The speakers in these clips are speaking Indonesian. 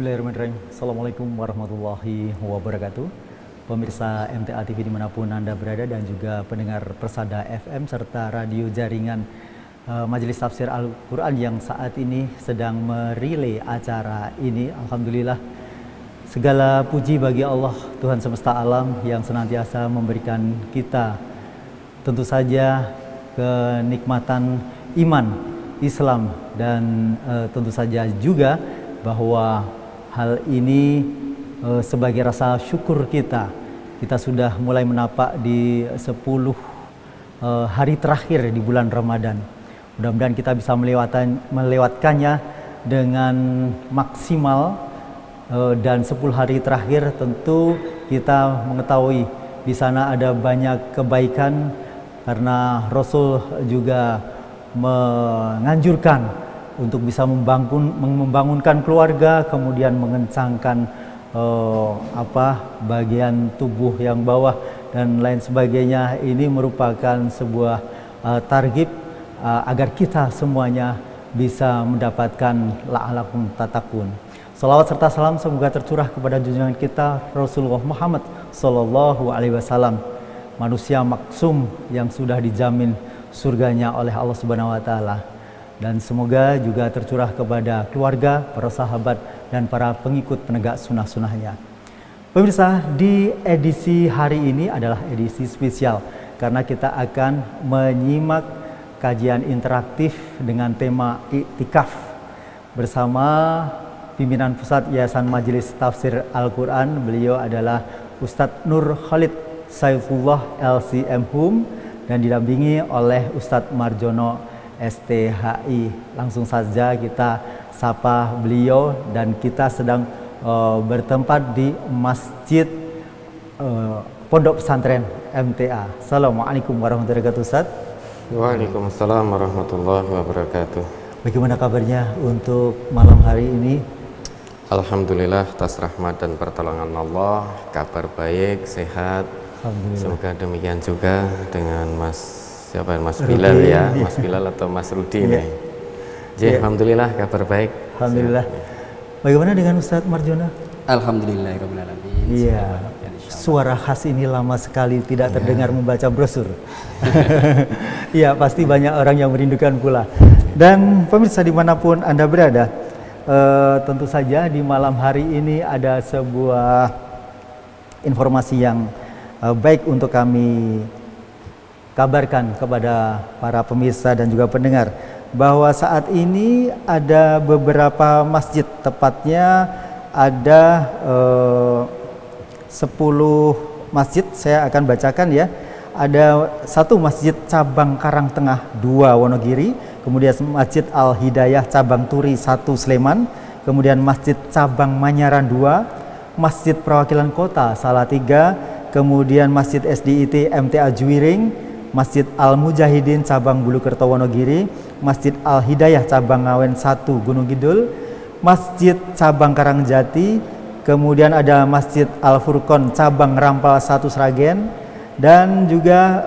Bismillahirrahmanirrahim. Assalamualaikum warahmatullahi wabarakatuh. Pemirsa MTA TV dimanapun Anda berada dan juga pendengar Persada FM serta radio jaringan Majelis Tafsir Al-Quran yang saat ini sedang merilai acara ini. Alhamdulillah, segala puji bagi Allah Tuhan semesta alam yang senantiasa memberikan kita tentu saja kenikmatan iman, Islam, dan tentu saja juga bahwa hal ini sebagai rasa syukur kita sudah mulai menapak di 10 hari terakhir di bulan Ramadan. Mudah-mudahan kita bisa melewatkannya dengan maksimal, dan 10 hari terakhir tentu kita mengetahui di sana ada banyak kebaikan karena Rasul juga menganjurkan untuk bisa membangunkan keluarga, kemudian mengencangkan bagian tubuh yang bawah dan lain sebagainya. Ini merupakan sebuah targhib agar kita semuanya bisa mendapatkan la'alakum tattaqun. Salawat serta salam semoga tercurah kepada junjungan kita Rasulullah Muhammad Sallallahu Alaihi Wasallam, manusia maksum yang sudah dijamin surganya oleh Allah Subhanahu Wa Taala. Dan semoga juga tercurah kepada keluarga, para sahabat, dan para pengikut penegak sunnah-sunnahnya. Pemirsa, di edisi hari ini adalah edisi spesial karena kita akan menyimak kajian interaktif dengan tema Iktikaf bersama pimpinan Pusat Yayasan Majelis Tafsir Al-Quran. Beliau adalah Ustadz Nur Khalid Saifullah LCM Hum dan didampingi oleh Ustadz Marjono STHI. Langsung saja kita sapa beliau dan kita sedang bertempat di Masjid Pondok Pesantren MTA. Assalamualaikum warahmatullahi wabarakatuh, Ustaz. Waalaikumsalam warahmatullahi wabarakatuh. Bagaimana kabarnya untuk malam hari ini? Alhamdulillah, atas rahmat dan pertolongan Allah, kabar baik, sehat. Semoga demikian juga dengan Mas Bilal ya, Mas Bilal atau Mas Rudi nih. Jadi alhamdulillah kabar baik. Alhamdulillah. Bagaimana dengan Ustadz Marjono? Alhamdulillahirabbil alamin. Iya. Suara khas ini lama sekali tidak terdengar membaca brosur. Iya, pasti banyak orang yang merindukan pula. Dan pemirsa dimanapun Anda berada, tentu saja di malam hari ini ada sebuah informasi yang baik untuk kami kabarkan kepada para pemirsa dan juga pendengar bahwa saat ini ada beberapa masjid, tepatnya ada 10 masjid. Saya akan bacakan ya. Ada 1 masjid cabang Karangtengah 2 Wonogiri, kemudian Masjid Al Hidayah cabang Turi 1 Sleman, kemudian Masjid cabang Manyaran 2, Masjid Perwakilan Kota Salatiga, kemudian Masjid SDIT MTA Juwiring, Masjid Al-Mujahidin cabang Bulukerto Wonogiri, Masjid Al-Hidayah cabang Ngawen 1 Gunung Kidul, Masjid cabang Karangjati, kemudian ada Masjid Al-Furqon cabang Rampal 1 Sragen, dan juga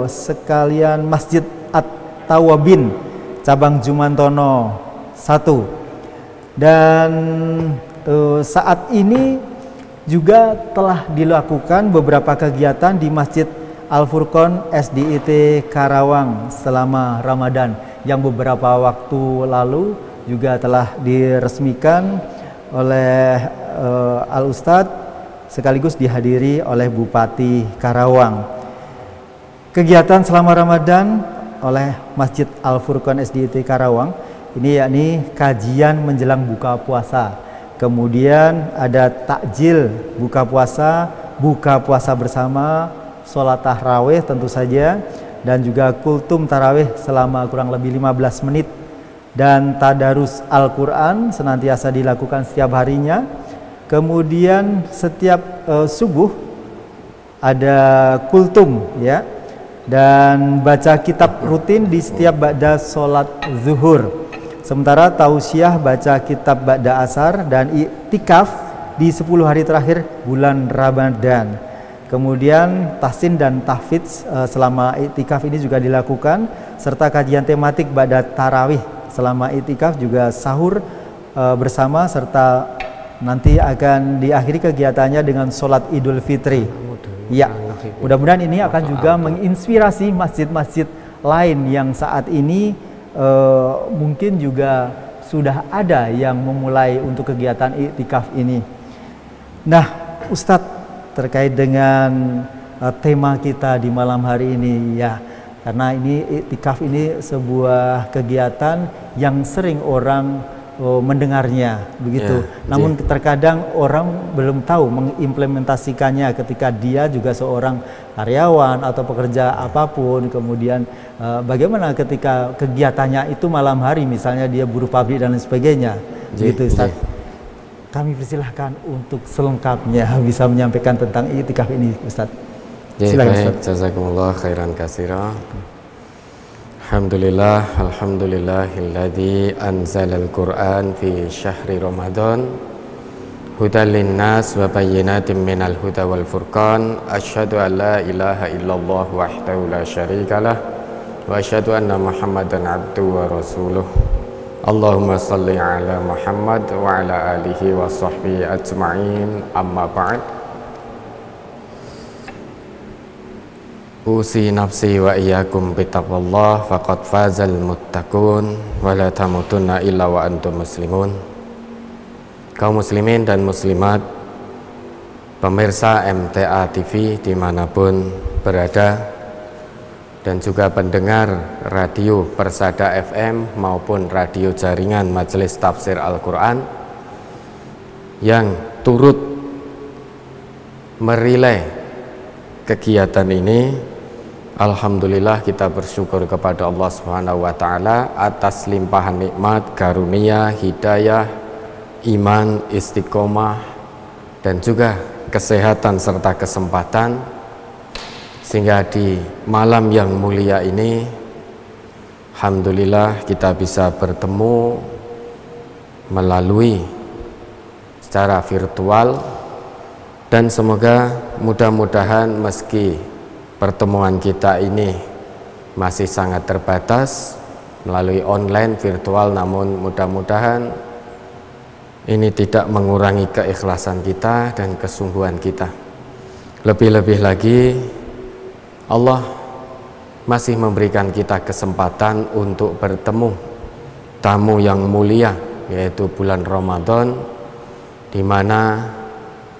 sekalian Masjid At-Tawabin cabang Jumantono 1. Dan saat ini juga telah dilakukan beberapa kegiatan di Masjid Al-Furqon SDIT Karawang selama Ramadan yang beberapa waktu lalu juga telah diresmikan oleh Al-Ustadz sekaligus dihadiri oleh Bupati Karawang. Kegiatan selama Ramadan oleh Masjid Al-Furqon SDIT Karawang ini yakni kajian menjelang buka puasa, kemudian ada takjil buka puasa bersama, sholat tarawih tentu saja, dan juga kultum tarawih selama kurang lebih 15 menit, dan tadarus Al-Quran senantiasa dilakukan setiap harinya. Kemudian setiap subuh ada kultum ya, dan baca kitab rutin di setiap ba'da sholat zuhur. Sementara tausiah baca kitab ba'da asar dan iktikaf di 10 hari terakhir bulan Ramadan. Kemudian tahsin dan tahfidz selama iktikaf ini juga dilakukan, serta kajian tematik ba'da tarawih selama iktikaf, juga sahur bersama serta nanti akan diakhiri kegiatannya dengan sholat Idul Fitri. Ya, mudah-mudahan ini akan juga menginspirasi masjid-masjid lain yang saat ini mungkin juga sudah ada yang memulai untuk kegiatan iktikaf ini. Nah, Ustadz, terkait dengan tema kita di malam hari ini, ya, karena ini iktikaf ini sebuah kegiatan yang sering orang mendengarnya begitu. Namun terkadang orang belum tahu mengimplementasikannya ketika dia juga seorang karyawan atau pekerja apapun. Kemudian bagaimana ketika kegiatannya itu malam hari, misalnya dia buruh pabrik dan lain sebagainya. Gitu, Ustaz. Kami persilahkan untuk selengkapnya bisa menyampaikan tentang iktikaf ini, Ustaz. Silakan, Ustaz. Jazakumullah khairan katsira. Alhamdulillahilladzi anzalal Qur'an fi syahri Ramadan hudan linnas wa bayyinatin minal huda wal furqan. Asyhadu an la ilaha illallah wahdahu la syarikalah wa asyhadu anna Muhammadan abduhu wa rasuluh. Allahumma salli ala Muhammad wa ala alihi wa sahbihi ajma'in. Amma ba'd. Usi nafsi wa iyyakum bittaqwallah faqad fazal muttaqun wa la tamutunna illa wa antum muslimun. Kaum muslimin dan muslimat, pemirsa MTA TV dimanapun berada, dan juga pendengar radio Persada FM maupun radio jaringan Majelis Tafsir Al-Quran yang turut merilai kegiatan ini. Alhamdulillah, kita bersyukur kepada Allah Subhanahu wa taala atas limpahan nikmat, karunia, hidayah, iman, istiqomah, dan juga kesehatan serta kesempatan, sehingga di malam yang mulia ini alhamdulillah kita bisa bertemu melalui secara virtual, dan semoga mudah-mudahan meski pertemuan kita ini masih sangat terbatas melalui online virtual, namun mudah-mudahan ini tidak mengurangi keikhlasan kita dan kesungguhan kita. Lebih-lebih lagi, Allah masih memberikan kita kesempatan untuk bertemu tamu yang mulia, yaitu bulan Ramadan, di mana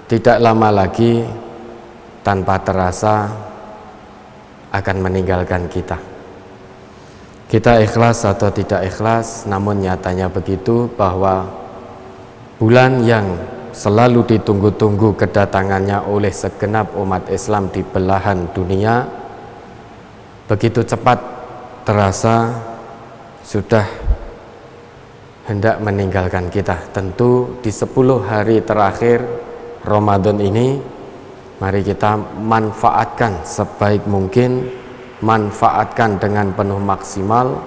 tidak lama lagi tanpa terasa akan meninggalkan kita. Kita ikhlas atau tidak ikhlas, namun nyatanya begitu, bahwa bulan yang selalu ditunggu-tunggu kedatangannya oleh segenap umat Islam di belahan dunia begitu cepat terasa sudah hendak meninggalkan kita. Tentu di 10 hari terakhir Ramadan ini, mari kita manfaatkan sebaik mungkin, manfaatkan dengan penuh maksimal,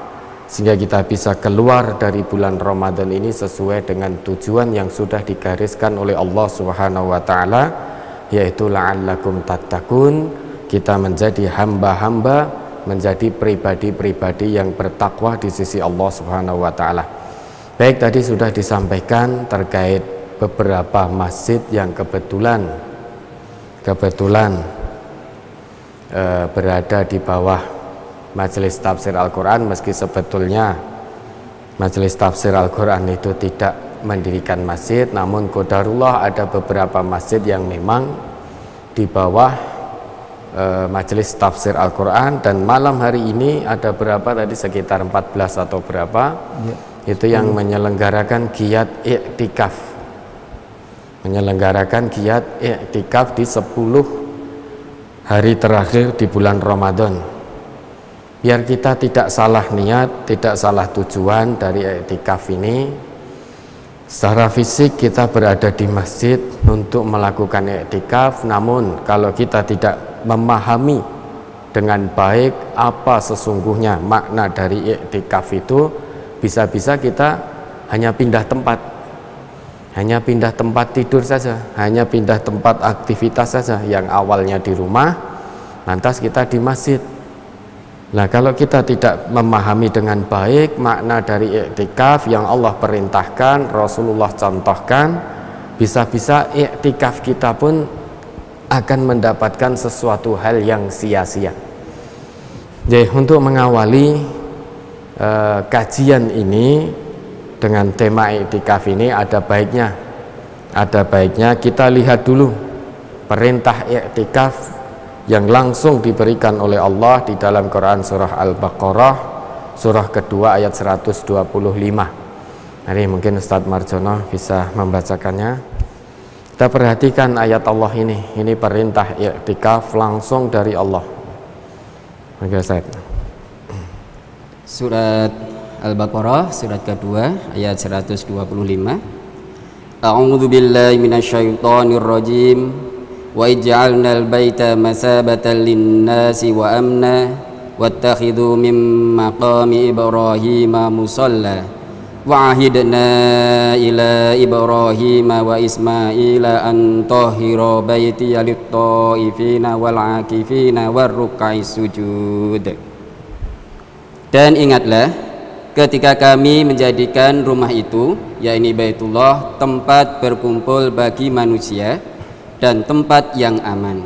sehingga kita bisa keluar dari bulan Ramadan ini sesuai dengan tujuan yang sudah digariskan oleh Allah Subhanahu wa taala, yaitu la'allakum tattaqun. Kita menjadi hamba-hamba, menjadi pribadi-pribadi yang bertakwa di sisi Allah Subhanahu wa taala. Baik, tadi sudah disampaikan terkait beberapa masjid yang kebetulan berada di bawah Majelis Tafsir Al-Quran, meski sebetulnya Majelis Tafsir Al-Quran itu tidak mendirikan masjid, namun qadarullah ada beberapa masjid yang memang di bawah Majelis Tafsir Al-Quran. Dan malam hari ini ada berapa tadi, sekitar 14 atau berapa ya, itu yang menyelenggarakan giat iktikaf, di 10 hari terakhir di bulan Ramadan. Biar kita tidak salah niat, tidak salah tujuan dari iktikaf ini. Secara fisik kita berada di masjid untuk melakukan iktikaf, namun kalau kita tidak memahami dengan baik apa sesungguhnya makna dari iktikaf itu, bisa-bisa kita hanya pindah tempat. Hanya pindah tempat tidur saja, hanya pindah tempat aktivitas saja, yang awalnya di rumah, lantas kita di masjid. Nah, kalau kita tidak memahami dengan baik makna dari iktikaf yang Allah perintahkan, Rasulullah contohkan, bisa-bisa iktikaf kita pun akan mendapatkan sesuatu hal yang sia-sia. Jadi untuk mengawali kajian ini dengan tema iktikaf ini ada baiknya kita lihat dulu perintah iktikaf yang langsung diberikan oleh Allah di dalam Quran surah Al-Baqarah surah kedua ayat 125. Hari mungkin Ustadz Marjono bisa membacakannya. Kita perhatikan ayat Allah ini perintah i'tikaf langsung dari Allah. Oke, Ustaz. Surat Al-Baqarah surat kedua ayat 125. A'udzu billahi minasyaitonir rajim. Wa ij'alnal baita masabatan lin-nasi wa amna wattakhidhu min maqami Ibrahim musalla. Wa'ahidna ila Ibrahim wa Ismaila an tahhira baitiya lit-ta'ifina wal-'akifina war-ruk'is sujud. Dan ingatlah ketika kami menjadikan rumah itu, yakni Baitullah, tempat berkumpul bagi manusia dan tempat yang aman,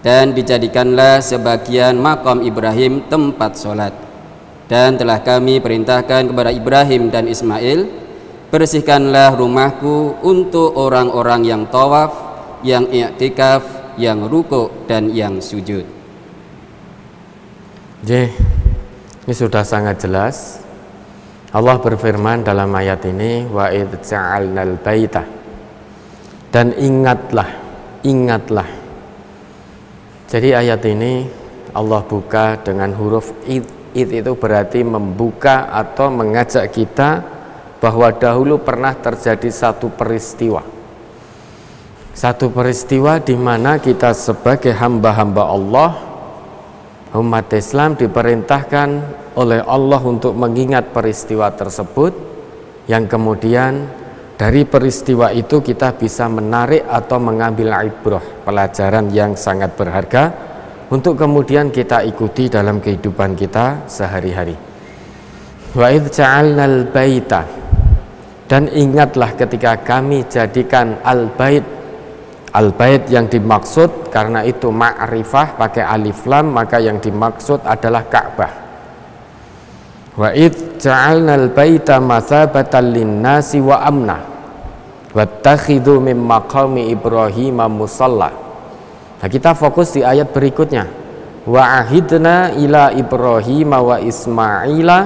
dan dijadikanlah sebagian makam Ibrahim tempat sholat. Dan telah kami perintahkan kepada Ibrahim dan Ismail, bersihkanlah rumahku untuk orang-orang yang tawaf, yang i'tikaf, yang rukuk dan yang sujud. Ini sudah sangat jelas. Allah berfirman dalam ayat ini, wa idz ja'alnal baita. Dan ingatlah. Jadi ayat ini Allah buka dengan huruf id. Id itu berarti membuka atau mengajak kita bahwa dahulu pernah terjadi satu peristiwa di mana kita sebagai hamba-hamba Allah, umat Islam, diperintahkan oleh Allah untuk mengingat peristiwa tersebut, yang kemudian dari peristiwa itu kita bisa menarik atau mengambil ibrah, pelajaran yang sangat berharga untuk kemudian kita ikuti dalam kehidupan kita sehari-hari. Wa idz ja'alnal baita, dan ingatlah ketika kami jadikan al-bait yang dimaksud karena itu ma'rifah pakai alif lam, maka yang dimaksud adalah Ka'bah. Wa idz ja'alnal baita mathabatan lin-nasi wa amna wattakhidhu min maqami Ibrahim musalla. Nah, kita fokus di ayat berikutnya. Wa ahidna ila Ibrahim wa Ismaila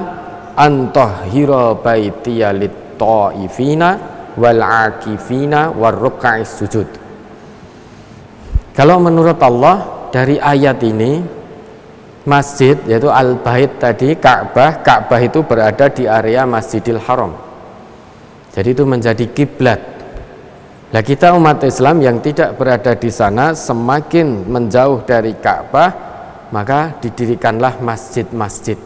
an tahhira baitiya lit-ta'ifina wal 'akifina war-ruk'is sujud. Kalau menurut Allah dari ayat ini, masjid yaitu al-bait tadi, Ka'bah itu berada di area Masjidil Haram. Jadi itu menjadi kiblat. Nah, kita umat Islam yang tidak berada di sana, semakin menjauh dari Ka'bah, maka didirikanlah masjid-masjid.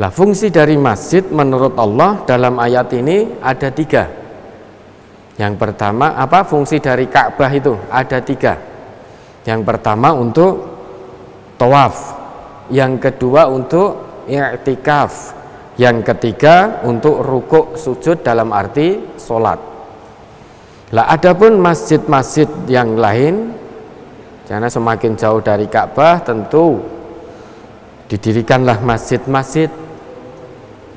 Nah, fungsi dari masjid menurut Allah dalam ayat ini ada 3. Yang pertama, apa fungsi dari Ka'bah itu? Ada 3. Yang pertama untuk tawaf, yang kedua untuk i'tikaf, yang ketiga untuk rukuk sujud dalam arti sholat. Lah, adapun masjid-masjid yang lain, karena semakin jauh dari Ka'bah tentu didirikanlah masjid-masjid.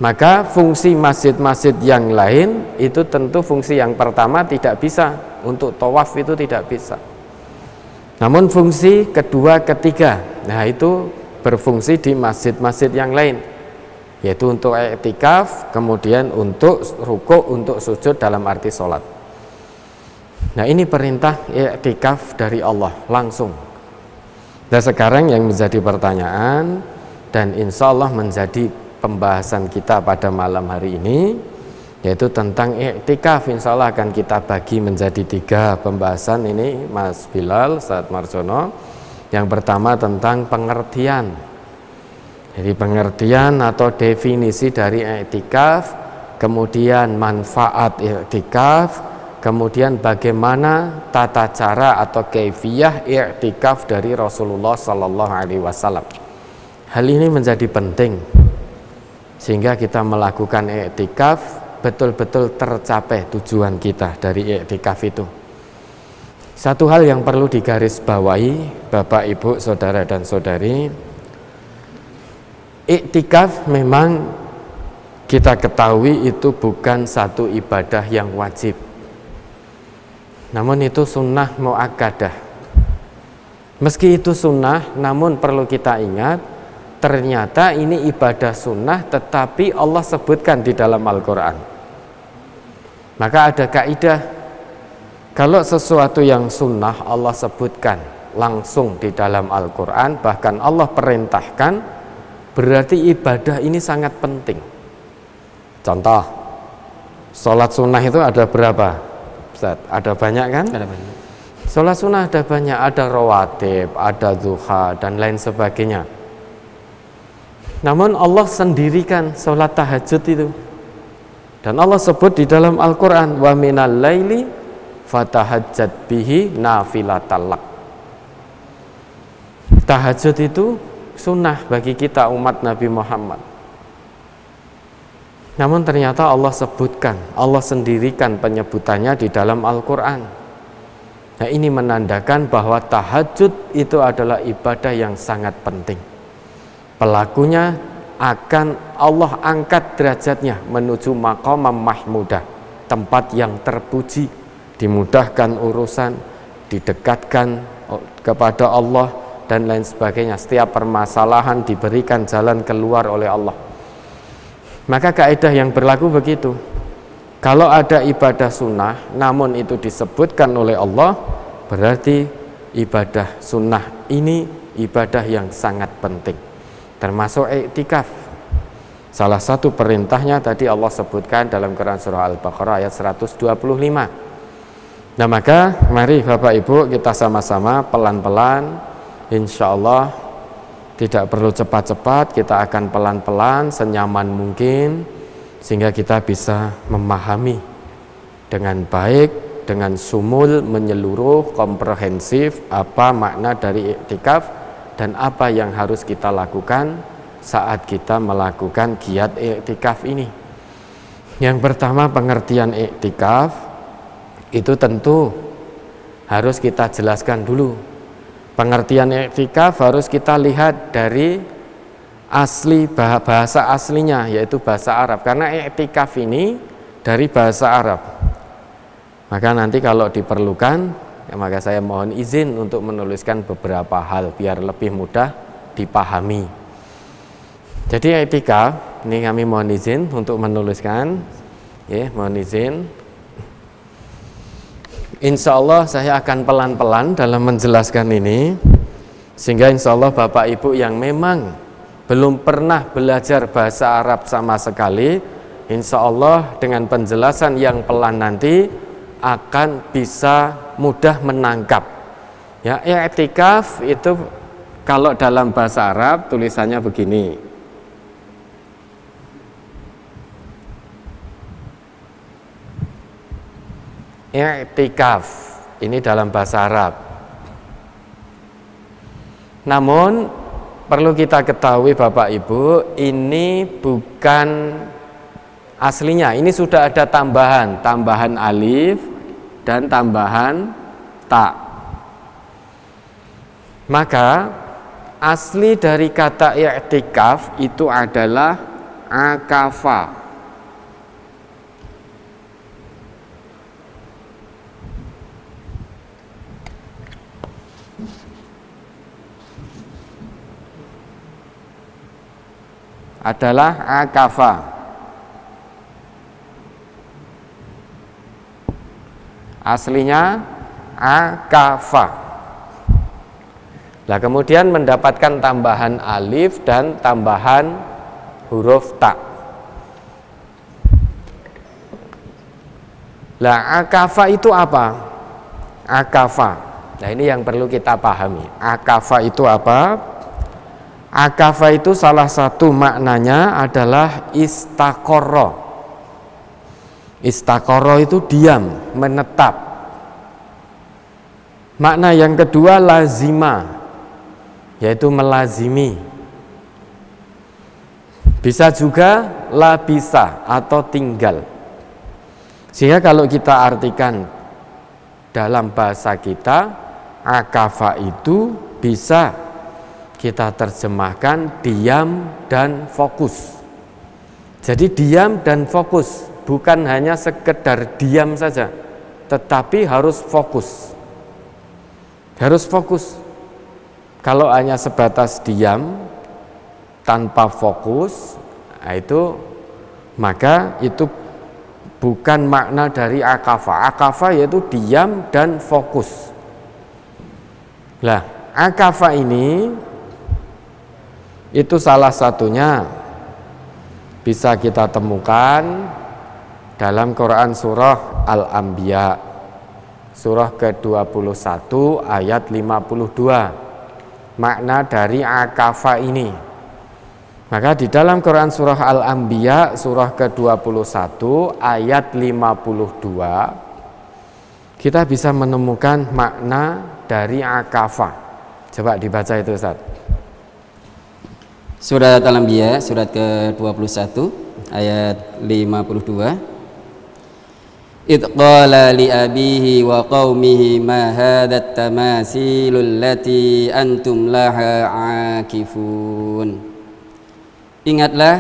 Maka fungsi masjid-masjid yang lain itu tentu fungsi yang pertama tidak bisa, untuk tawaf itu tidak bisa. Namun fungsi kedua, ketiga, nah itu berfungsi di masjid-masjid yang lain, yaitu untuk i'tikaf, kemudian untuk rukuk, untuk sujud dalam arti sholat. Nah, ini perintah i'tikaf dari Allah langsung. Dan sekarang yang menjadi pertanyaan dan insya Allah menjadi pembahasan kita pada malam hari ini, yaitu tentang i'tikaf. Insya Allah akan kita bagi menjadi 3 pembahasan ini, Mas Bilal, Ustadz Marjono. Yang pertama tentang pengertian. Jadi pengertian atau definisi dari i'tikaf, kemudian manfaat i'tikaf, kemudian bagaimana tata cara atau kaifiyah i'tikaf dari Rasulullah Sallallahu Alaihi Wasallam. Hal ini menjadi penting sehingga kita melakukan i'tikaf betul-betul tercapai tujuan kita dari iktikaf itu. Satu hal yang perlu digarisbawahi Bapak, Ibu, saudara dan saudari, iktikaf memang kita ketahui itu bukan satu ibadah yang wajib. Namun itu sunnah muakkadah. Meski itu sunnah, namun perlu kita ingat, ternyata ini ibadah sunnah tetapi Allah sebutkan di dalam Al-Quran. Maka ada kaidah, kalau sesuatu yang sunnah Allah sebutkan langsung di dalam Al-Quran, bahkan Allah perintahkan, berarti ibadah ini sangat penting. Contoh, sholat sunnah itu ada berapa? Ustaz, ada banyak kan? Ada banyak. Sholat sunnah ada banyak, ada rawatib, ada duha, dan lain sebagainya. Namun Allah sendirikan sholat tahajud itu. Dan Allah sebut di dalam Al-Quran, wa minal laili fatahajjat bihi nafilatallak. Tahajud itu sunnah bagi kita umat Nabi Muhammad. Namun ternyata Allah sebutkan, Allah sendirikan penyebutannya di dalam Al-Quran. Nah, ini menandakan bahwa tahajud itu adalah ibadah yang sangat penting. Pelakunya akan Allah angkat derajatnya menuju maqamam mahmudah, tempat yang terpuji, dimudahkan urusan, didekatkan kepada Allah dan lain sebagainya. Setiap permasalahan diberikan jalan keluar oleh Allah. Maka kaidah yang berlaku begitu. Kalau ada ibadah sunnah namun itu disebutkan oleh Allah, berarti ibadah sunnah ini ibadah yang sangat penting, termasuk iktikaf. Salah satu perintahnya tadi Allah sebutkan dalam Quran surah Al-Baqarah ayat 125. Nah, maka mari Bapak Ibu kita sama-sama pelan-pelan, insya Allah tidak perlu cepat-cepat, kita akan pelan-pelan senyaman mungkin, sehingga kita bisa memahami dengan baik, dengan sumul, menyeluruh, komprehensif apa makna dari iktikaf dan apa yang harus kita lakukan saat kita melakukan giat iktikaf ini. Yang pertama, pengertian iktikaf itu tentu harus kita jelaskan dulu. Pengertian iktikaf harus kita lihat dari asli bahasa aslinya, yaitu bahasa Arab, karena iktikaf ini dari bahasa Arab. Maka nanti kalau diperlukan, ya maka saya mohon izin untuk menuliskan beberapa hal biar lebih mudah dipahami. Jadi iktikaf ini kami mohon izin untuk menuliskan, ya, mohon izin. Insya Allah saya akan pelan-pelan dalam menjelaskan ini, sehingga insya Allah Bapak Ibu yang memang belum pernah belajar bahasa Arab sama sekali, insya Allah dengan penjelasan yang pelan nanti akan bisa mudah menangkap. Ya, i'tikaf itu kalau dalam bahasa Arab tulisannya begini. I'tikaf ini dalam bahasa Arab. Namun perlu kita ketahui Bapak Ibu, ini bukan aslinya. Ini sudah ada tambahan alif dan tambahan ta. Maka asli dari kata i'tikaf itu adalah akafa. Adalah akafa. Aslinya akafa. Nah, kemudian mendapatkan tambahan alif dan tambahan huruf ta. Nah, akafa itu apa? Akafa. Nah, ini yang perlu kita pahami. Akafa itu apa? Akafa itu salah satu maknanya adalah istaqorro. Istaqorro itu diam, menetap. Makna yang kedua lazima, yaitu melazimi. Bisa juga labisa atau tinggal. Sehingga kalau kita artikan dalam bahasa kita, akafa itu bisa kita terjemahkan diam dan fokus. Jadi diam dan fokus, bukan hanya sekedar diam saja, tetapi harus fokus. Harus fokus. Kalau hanya sebatas diam tanpa fokus, itu maka itu bukan makna dari akafa. Akafa yaitu diam dan fokus. Lah, akafa ini itu salah satunya bisa kita temukan dalam Quran surah Al-Anbiya, surah ke-21 ayat 52. Makna dari akafa ini. Maka di dalam Quran surah Al-Anbiya surah ke-21 ayat 52 kita bisa menemukan makna dari akafa. Coba dibaca itu, Ustaz. Surat Al-Anbiya surat ke-21 ayat 52. Idh qala li abihi wa qaumihi ma hadat tamasilul lati antum laha akifun. Ingatlah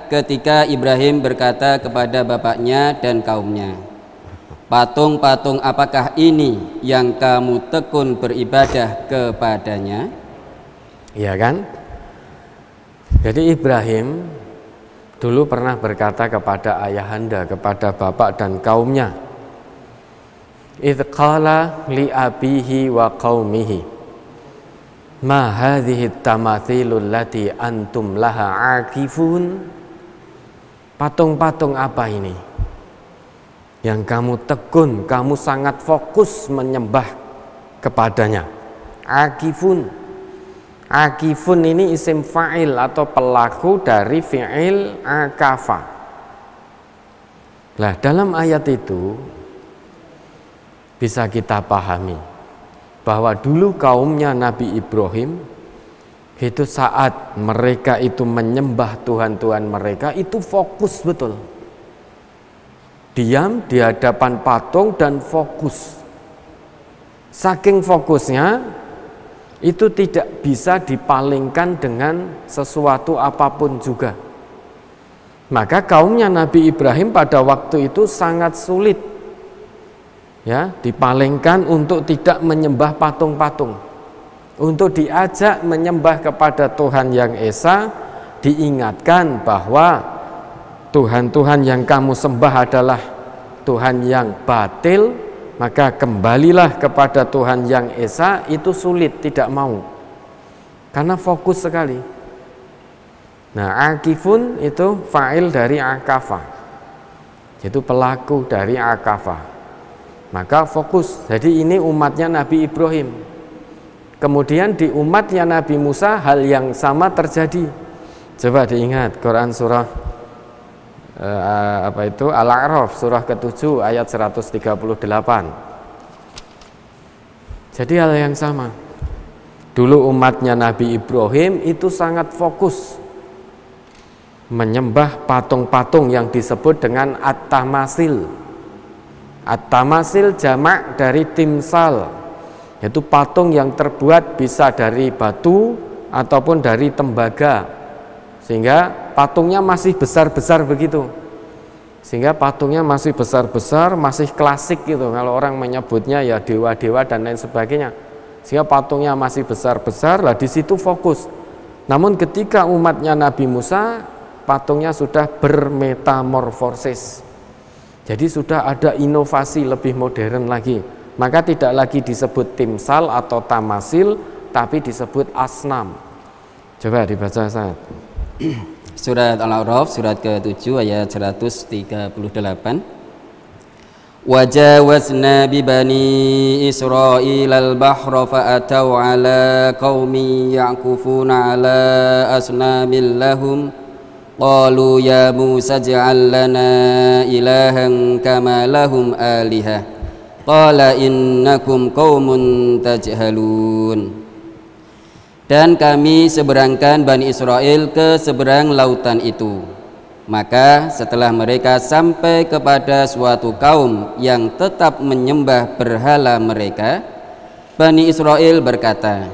ketika Ibrahim berkata kepada bapaknya dan kaumnya, patung-patung apakah ini yang kamu tekun beribadah kepadanya? Iya kan? Jadi Ibrahim dulu pernah berkata kepada ayahanda, kepada bapak dan kaumnya, idh qala li abihi wa qaumihi ma hadhihi tamathilul lati antum laha akifun. Patung-patung apa ini yang kamu tekun, kamu sangat fokus menyembah kepadanya? Akifun. Akifun ini isim fa'il atau pelaku dari fi'il akafa. Nah, dalam ayat itu bisa kita pahami bahwa dulu kaumnya Nabi Ibrahim itu saat mereka itu menyembah Tuhan-Tuhan mereka itu fokus betul. Diam di hadapan patung dan fokus. Saking fokusnya itu tidak bisa dipalingkan dengan sesuatu apapun juga. Maka kaumnya Nabi Ibrahim pada waktu itu sangat sulit ya dipalingkan untuk tidak menyembah patung-patung. Untuk diajak menyembah kepada Tuhan yang Esa, diingatkan bahwa Tuhan-Tuhan yang kamu sembah adalah Tuhan yang batil, maka kembalilah kepada Tuhan yang Esa. Itu sulit, tidak mau, karena fokus sekali. Nah, akifun itu fa'il dari akafa, itu pelaku dari akafa, maka fokus. Jadi ini umatnya Nabi Ibrahim. Kemudian di umatnya Nabi Musa hal yang sama terjadi. Coba diingat Quran surah Al-A'raf surah ke-7 ayat 138. Jadi hal yang sama. Dulu umatnya Nabi Ibrahim itu sangat fokus menyembah patung-patung yang disebut dengan at-tamasil. At-tamasil jamak dari timsal, yaitu patung yang terbuat bisa dari batu ataupun dari tembaga, sehingga patungnya masih besar-besar begitu. Sehingga patungnya masih besar-besar, masih klasik gitu. Kalau orang menyebutnya ya dewa-dewa dan lain sebagainya. Sehingga patungnya masih besar-besar, lah di situ fokus. Namun ketika umatnya Nabi Musa, patungnya sudah bermetamorfosis. Jadi sudah ada inovasi lebih modern lagi. Maka tidak lagi disebut timsal atau tamasil, tapi disebut asnam. Coba dibaca Ustaz. Surat Al-A'raf surat ke-7 ayat 138. Wajawazna bi bani Israil al-bahra fa'atau ala qaumi ya'kufuna ala asnamin lahum qalu ya Musa ij'al lana ilahan kama lahum alihah qala innakum qaumun tajhalun. Dan kami seberangkan Bani Israel ke seberang lautan itu. Maka setelah mereka sampai kepada suatu kaum yang tetap menyembah berhala mereka, Bani Israel berkata,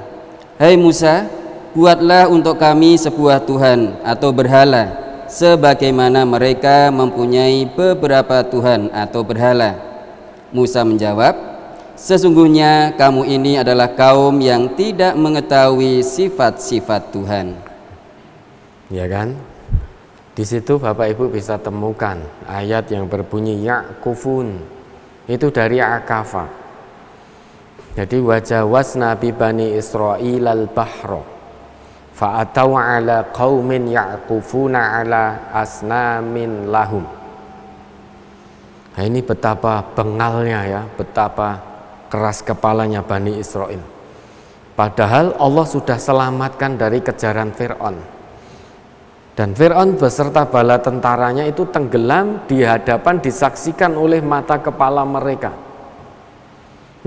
"Hai Musa, buatlah untuk kami sebuah Tuhan atau berhala, sebagaimana mereka mempunyai beberapa Tuhan atau berhala." Musa menjawab, "Sesungguhnya kamu ini adalah kaum yang tidak mengetahui sifat-sifat Tuhan." Ya kan? Di situ Bapak Ibu bisa temukan ayat yang berbunyi ya'kufun. Itu dari akafa. Jadi wajawazna bi bani Israil al-bahra fa'atau ala qaumin ya'kufuna ala asnamin lahum. Nah, ini betapa bengalnya ya, betapa keras kepalanya Bani Israel. Padahal Allah sudah selamatkan dari kejaran Fir'aun. Dan Fir'aun beserta bala tentaranya itu tenggelam di hadapan, disaksikan oleh mata kepala mereka.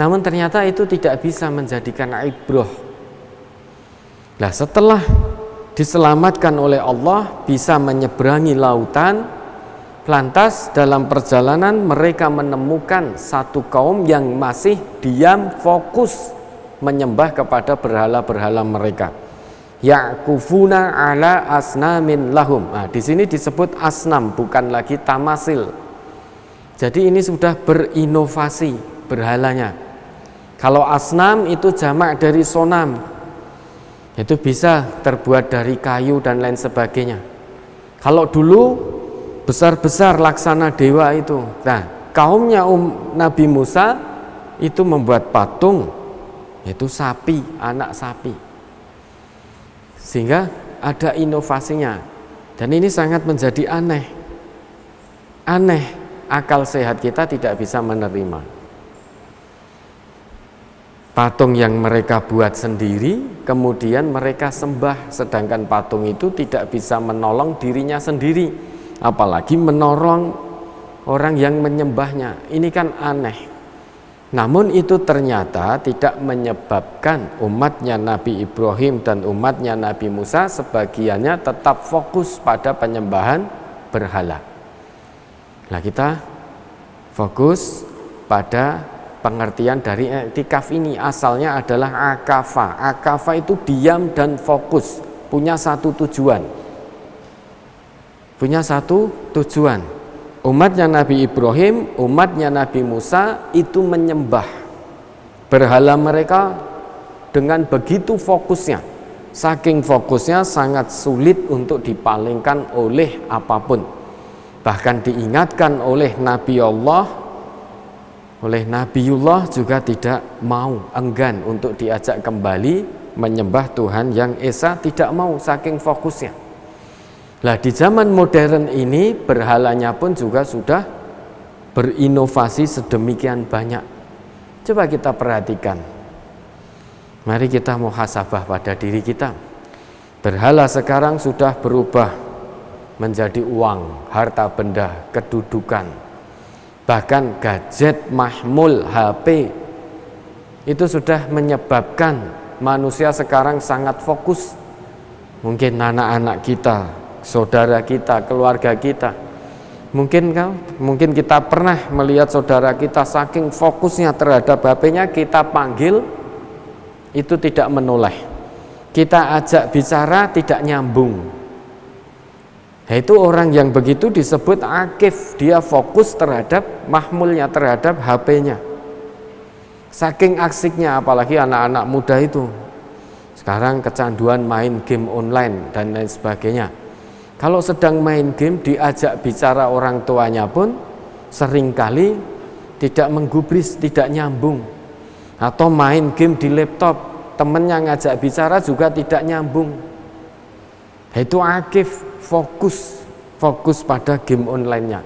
Namun ternyata itu tidak bisa menjadikan ibrah. Nah, setelah diselamatkan oleh Allah, bisa menyeberangi lautan, lantas dalam perjalanan mereka menemukan satu kaum yang masih diam fokus menyembah kepada berhala-berhala mereka. Ya'kufuna ala asnamin lahum. Nah, di sini disebut asnam, bukan lagi tamasil. Jadi ini sudah berinovasi berhalanya. Kalau asnam itu jamak dari sonam. Itu bisa terbuat dari kayu dan lain sebagainya. Kalau dulu besar-besar laksana dewa itu. Nah, kaumnya Nabi Musa itu membuat patung, yaitu sapi, anak sapi. Sehingga ada inovasinya. Dan ini sangat menjadi aneh. Aneh, akal sehat kita tidak bisa menerima. Patung yang mereka buat sendiri, kemudian mereka sembah, sedangkan patung itu tidak bisa menolong dirinya sendiri, apalagi menolong orang yang menyembahnya. Ini kan aneh. Namun itu ternyata tidak menyebabkan umatnya Nabi Ibrahim dan umatnya Nabi Musa sebagiannya tetap fokus pada penyembahan berhala. Nah, kita fokus pada pengertian dari i'tikaf ini. Asalnya adalah akafa. Akafa itu diam dan fokus, punya satu tujuan. Punya satu tujuan. Umatnya Nabi Ibrahim, umatnya Nabi Musa itu menyembah berhala mereka dengan begitu fokusnya. Saking fokusnya sangat sulit untuk dipalingkan oleh apapun. Bahkan diingatkan oleh Nabi Allah, oleh Nabiullah juga tidak mau, enggan untuk diajak kembali menyembah Tuhan yang Esa, tidak mau saking fokusnya. Nah, di zaman modern ini berhalanya pun juga sudah berinovasi sedemikian banyak. Coba kita perhatikan. Mari kita muhasabah pada diri kita. Berhala sekarang sudah berubah menjadi uang, harta benda, kedudukan. Bahkan gadget mahmul, HP itu sudah menyebabkan manusia sekarang sangat fokus. Mungkin anak-anak kita, saudara kita, keluarga kita. Mungkin kita pernah melihat saudara kita saking fokusnya terhadap HP-nya, kita panggil itu tidak menoleh. Kita ajak bicara tidak nyambung. Nah, itu orang yang begitu disebut akif, dia fokus terhadap mahmulnya, terhadap HP-nya. Saking asiknya, apalagi anak-anak muda itu. Sekarang kecanduan main game online dan lain sebagainya. Kalau sedang main game, diajak bicara orang tuanya pun seringkali tidak menggubris, tidak nyambung. Atau main game di laptop, temennya ngajak bicara juga tidak nyambung. Itu akif, fokus pada game online-nya.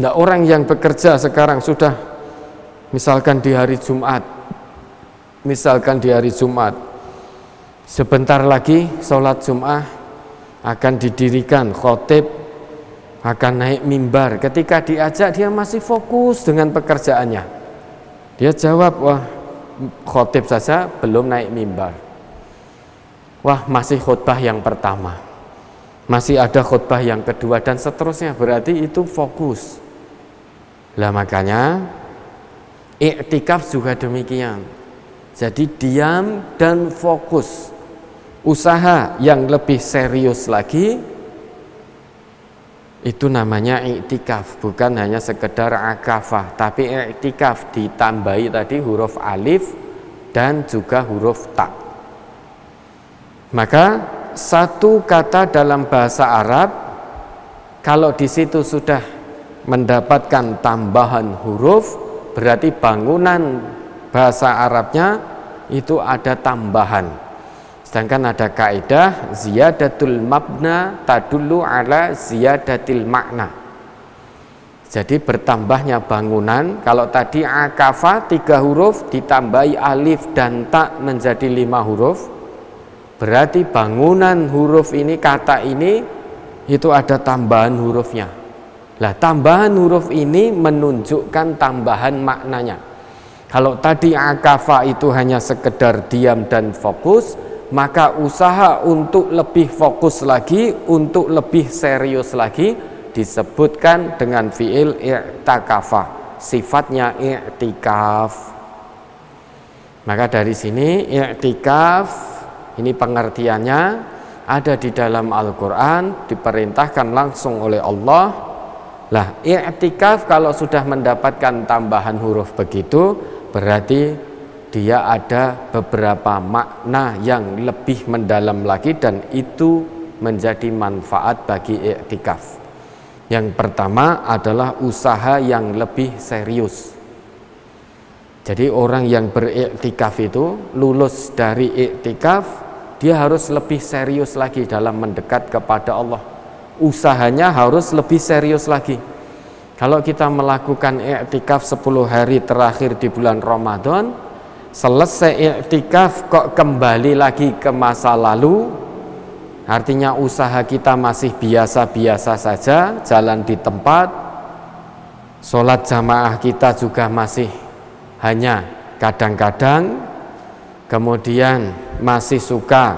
Nah, orang yang bekerja sekarang sudah, misalkan di hari Jumat, sebentar lagi sholat Jumat akan didirikan, khotib akan naik mimbar. Ketika diajak, dia masih fokus dengan pekerjaannya. Dia jawab, wah khotib saja belum naik mimbar. Wah masih khutbah yang pertama. masih ada khutbah yang kedua dan seterusnya, berarti itu fokus. Lah makanya i'tikaf juga demikian. Jadi diam dan fokus. Usaha yang lebih serius lagi itu namanya i'tikaf, bukan hanya sekedar akafah, tapi i'tikaf ditambahi tadi huruf alif dan juga huruf ta. Maka satu kata dalam bahasa Arab kalau di situ sudah mendapatkan tambahan huruf, berarti bangunan bahasa Arabnya itu ada tambahan. Sedangkan ada kaidah ziyadatul mabna tadullu ala ziyadatil makna. Jadi bertambahnya bangunan, kalau tadi akafa 3 huruf ditambahi alif dan ta menjadi 5 huruf, berarti bangunan huruf ini, kata ini itu ada tambahan hurufnya. Lah tambahan huruf ini menunjukkan tambahan maknanya. Kalau tadi akafa itu hanya sekedar diam dan fokus, maka usaha untuk lebih fokus lagi, untuk lebih serius lagi disebutkan dengan fi'il i'takafa, sifatnya i'tikaf. Maka dari sini i'tikaf ini pengertiannya ada di dalam Al-Quran, diperintahkan langsung oleh Allah. Lah i'tikaf kalau sudah mendapatkan tambahan huruf begitu, berarti dia ada beberapa makna yang lebih mendalam lagi dan itu menjadi manfaat bagi i'tikaf. Yang pertama adalah usaha yang lebih serius. Jadi orang yang beriktikaf itu lulus dari iktikaf, dia harus lebih serius lagi dalam mendekat kepada Allah. Usahanya harus lebih serius lagi. Kalau kita melakukan iktikaf 10 hari terakhir di bulan Ramadan, selesai i'tikaf kok kembali lagi ke masa lalu, artinya usaha kita masih biasa-biasa saja, jalan di tempat, sholat jamaah kita juga masih hanya kadang-kadang, kemudian masih suka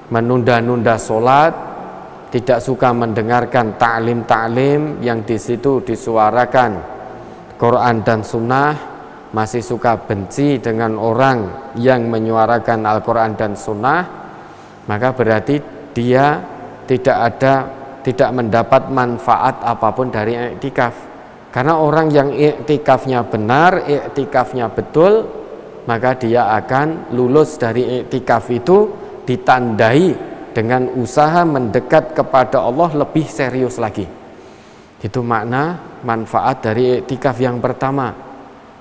menunda-nunda sholat, tidak suka mendengarkan ta'lim-ta'lim yang di situ disuarakan Quran dan Sunnah, masih suka benci dengan orang yang menyuarakan Al-Quran dan Sunnah, maka berarti dia tidak mendapat manfaat apapun dari i'tikaf. Karena orang yang i'tikafnya benar, i'tikafnya betul, maka dia akan lulus dari i'tikaf itu ditandai dengan usaha mendekat kepada Allah lebih serius lagi. Itu makna manfaat dari i'tikaf yang pertama.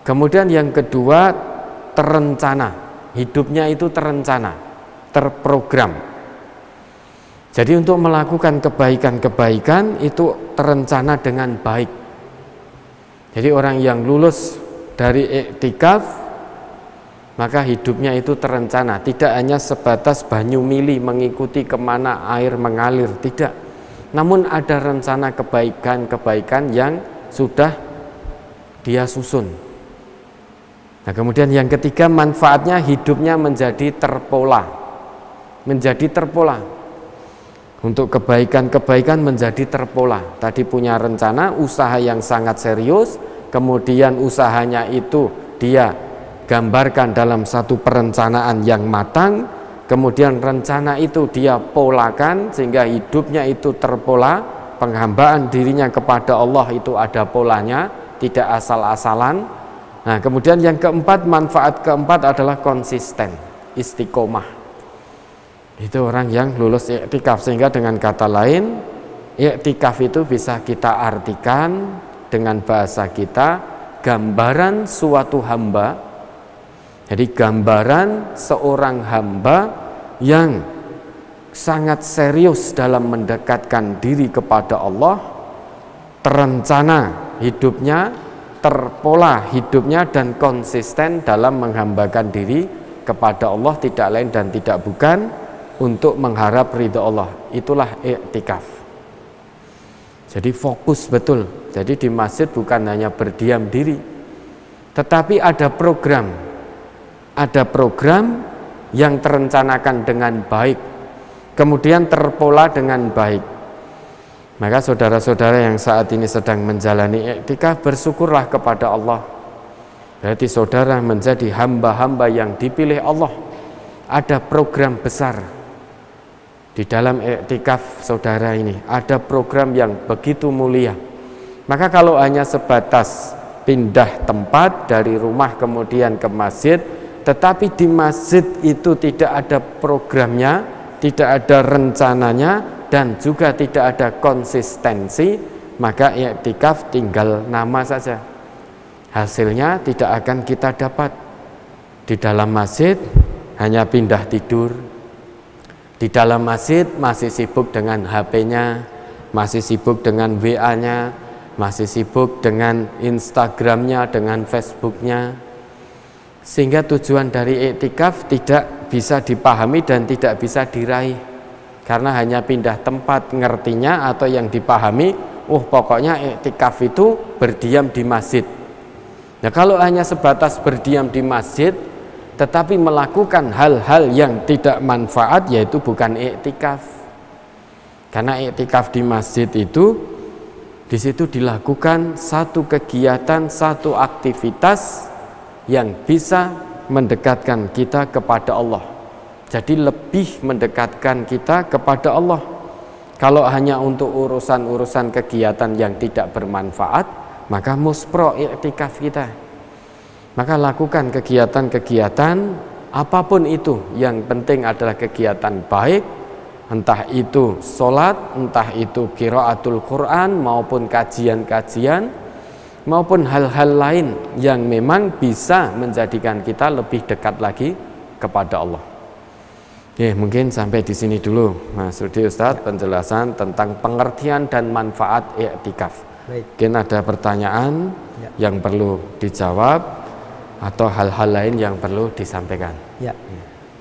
Kemudian yang kedua, terencana. Hidupnya itu terencana, terprogram. Jadi untuk melakukan kebaikan-kebaikan itu terencana dengan baik. Jadi orang yang lulus dari i'tikaf, maka hidupnya itu terencana. Tidak hanya sebatas banyu mili mengikuti kemana air mengalir, tidak. Namun ada rencana kebaikan-kebaikan yang sudah dia susun. Nah, kemudian yang ketiga, manfaatnya hidupnya menjadi terpola. Menjadi terpola. Untuk kebaikan-kebaikan menjadi terpola. Tadi punya rencana, usaha yang sangat serius, kemudian usahanya itu dia gambarkan dalam satu perencanaan yang matang, kemudian rencana itu dia polakan sehingga hidupnya itu terpola, penghambaan dirinya kepada Allah itu ada polanya, tidak asal-asalan. Nah, kemudian yang keempat, manfaat keempat adalah konsisten, istiqomah. Itu orang yang lulus i'tikaf. Sehingga dengan kata lain, i'tikaf itu bisa kita artikan dengan bahasa kita, gambaran suatu hamba. Jadi gambaran seorang hamba yang sangat serius dalam mendekatkan diri kepada Allah, terencana hidupnya, terpola hidupnya, dan konsisten dalam menghambakan diri kepada Allah, tidak lain dan tidak bukan untuk mengharap ridha Allah. Itulah i'tikaf. Jadi fokus betul. Jadi di masjid bukan hanya berdiam diri, tetapi ada program yang terencanakan dengan baik. kemudian terpola dengan baik. Maka saudara-saudara yang saat ini sedang menjalani iktikaf, bersyukurlah kepada Allah. Berarti saudara menjadi hamba-hamba yang dipilih Allah. Ada program besar di dalam iktikaf saudara ini, ada program yang begitu mulia. Maka kalau hanya sebatas pindah tempat dari rumah kemudian ke masjid, tetapi di masjid itu tidak ada programnya, tidak ada rencananya, dan juga tidak ada konsistensi, maka iktikaf tinggal nama saja. Hasilnya tidak akan kita dapat. Di dalam masjid hanya pindah tidur, di dalam masjid masih sibuk dengan HP-nya, masih sibuk dengan WA-nya, masih sibuk dengan Instagram-nya, dengan Facebook-nya, sehingga tujuan dari iktikaf tidak bisa dipahami dan tidak bisa diraih, karena hanya pindah tempat ngertinya atau yang dipahami, pokoknya iktikaf itu berdiam di masjid. Nah, kalau hanya sebatas berdiam di masjid tetapi melakukan hal-hal yang tidak manfaat, yaitu bukan iktikaf. Karena iktikaf di masjid itu, di situ dilakukan satu kegiatan, satu aktivitas yang bisa mendekatkan kita kepada Allah. Jadi lebih mendekatkan kita kepada Allah. Kalau hanya untuk urusan-urusan kegiatan yang tidak bermanfaat, maka muspro iktikaf kita. Maka lakukan kegiatan-kegiatan apapun itu, yang penting adalah kegiatan baik, entah itu sholat, entah itu qiraatul Quran, maupun kajian-kajian, maupun hal-hal lain yang memang bisa menjadikan kita lebih dekat lagi kepada Allah. Mungkin sampai di sini dulu, Mas Rudi Ustadz, penjelasan tentang pengertian dan manfaat iktikaf. Mungkin ada pertanyaan yang perlu dijawab atau hal-hal lain yang perlu disampaikan.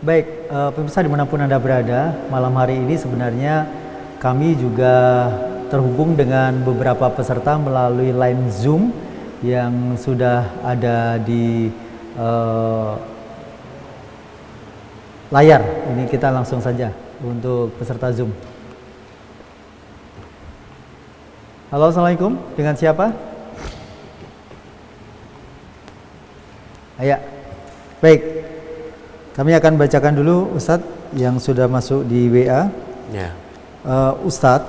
Baik, pemirsa dimanapun Anda berada, malam hari ini sebenarnya kami juga terhubung dengan beberapa peserta melalui line Zoom yang sudah ada di layar. Ini kita langsung saja untuk peserta Zoom. Halo, assalamualaikum. Dengan siapa? Baik. Kami akan bacakan dulu Ustadz yang sudah masuk di WA. Ustadz,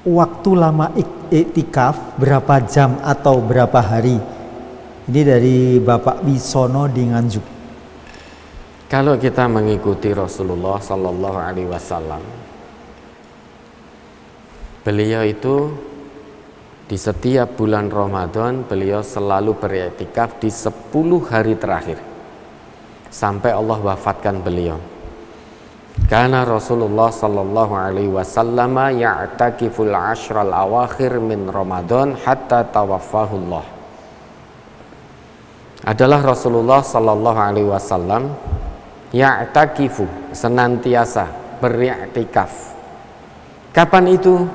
waktu lama iktikaf berapa jam atau berapa hari? Ini dari Bapak Wisono di Nganjuk. Kalau kita mengikuti Rasulullah Sallallahu Alaihi Wasallam, beliau itu di setiap bulan Ramadan beliau selalu beriktikaf di 10 hari terakhir sampai Allah wafatkan beliau. Karena Rasulullah Sallallahu Alaihi Wasallam ya'takiful ashral awakhir min Ramadan hatta tawaffahullah. Adalah Rasulullah Sallallahu Alaihi Wasallam ya'takifu, senantiasa beriktikaf. Kapan itu?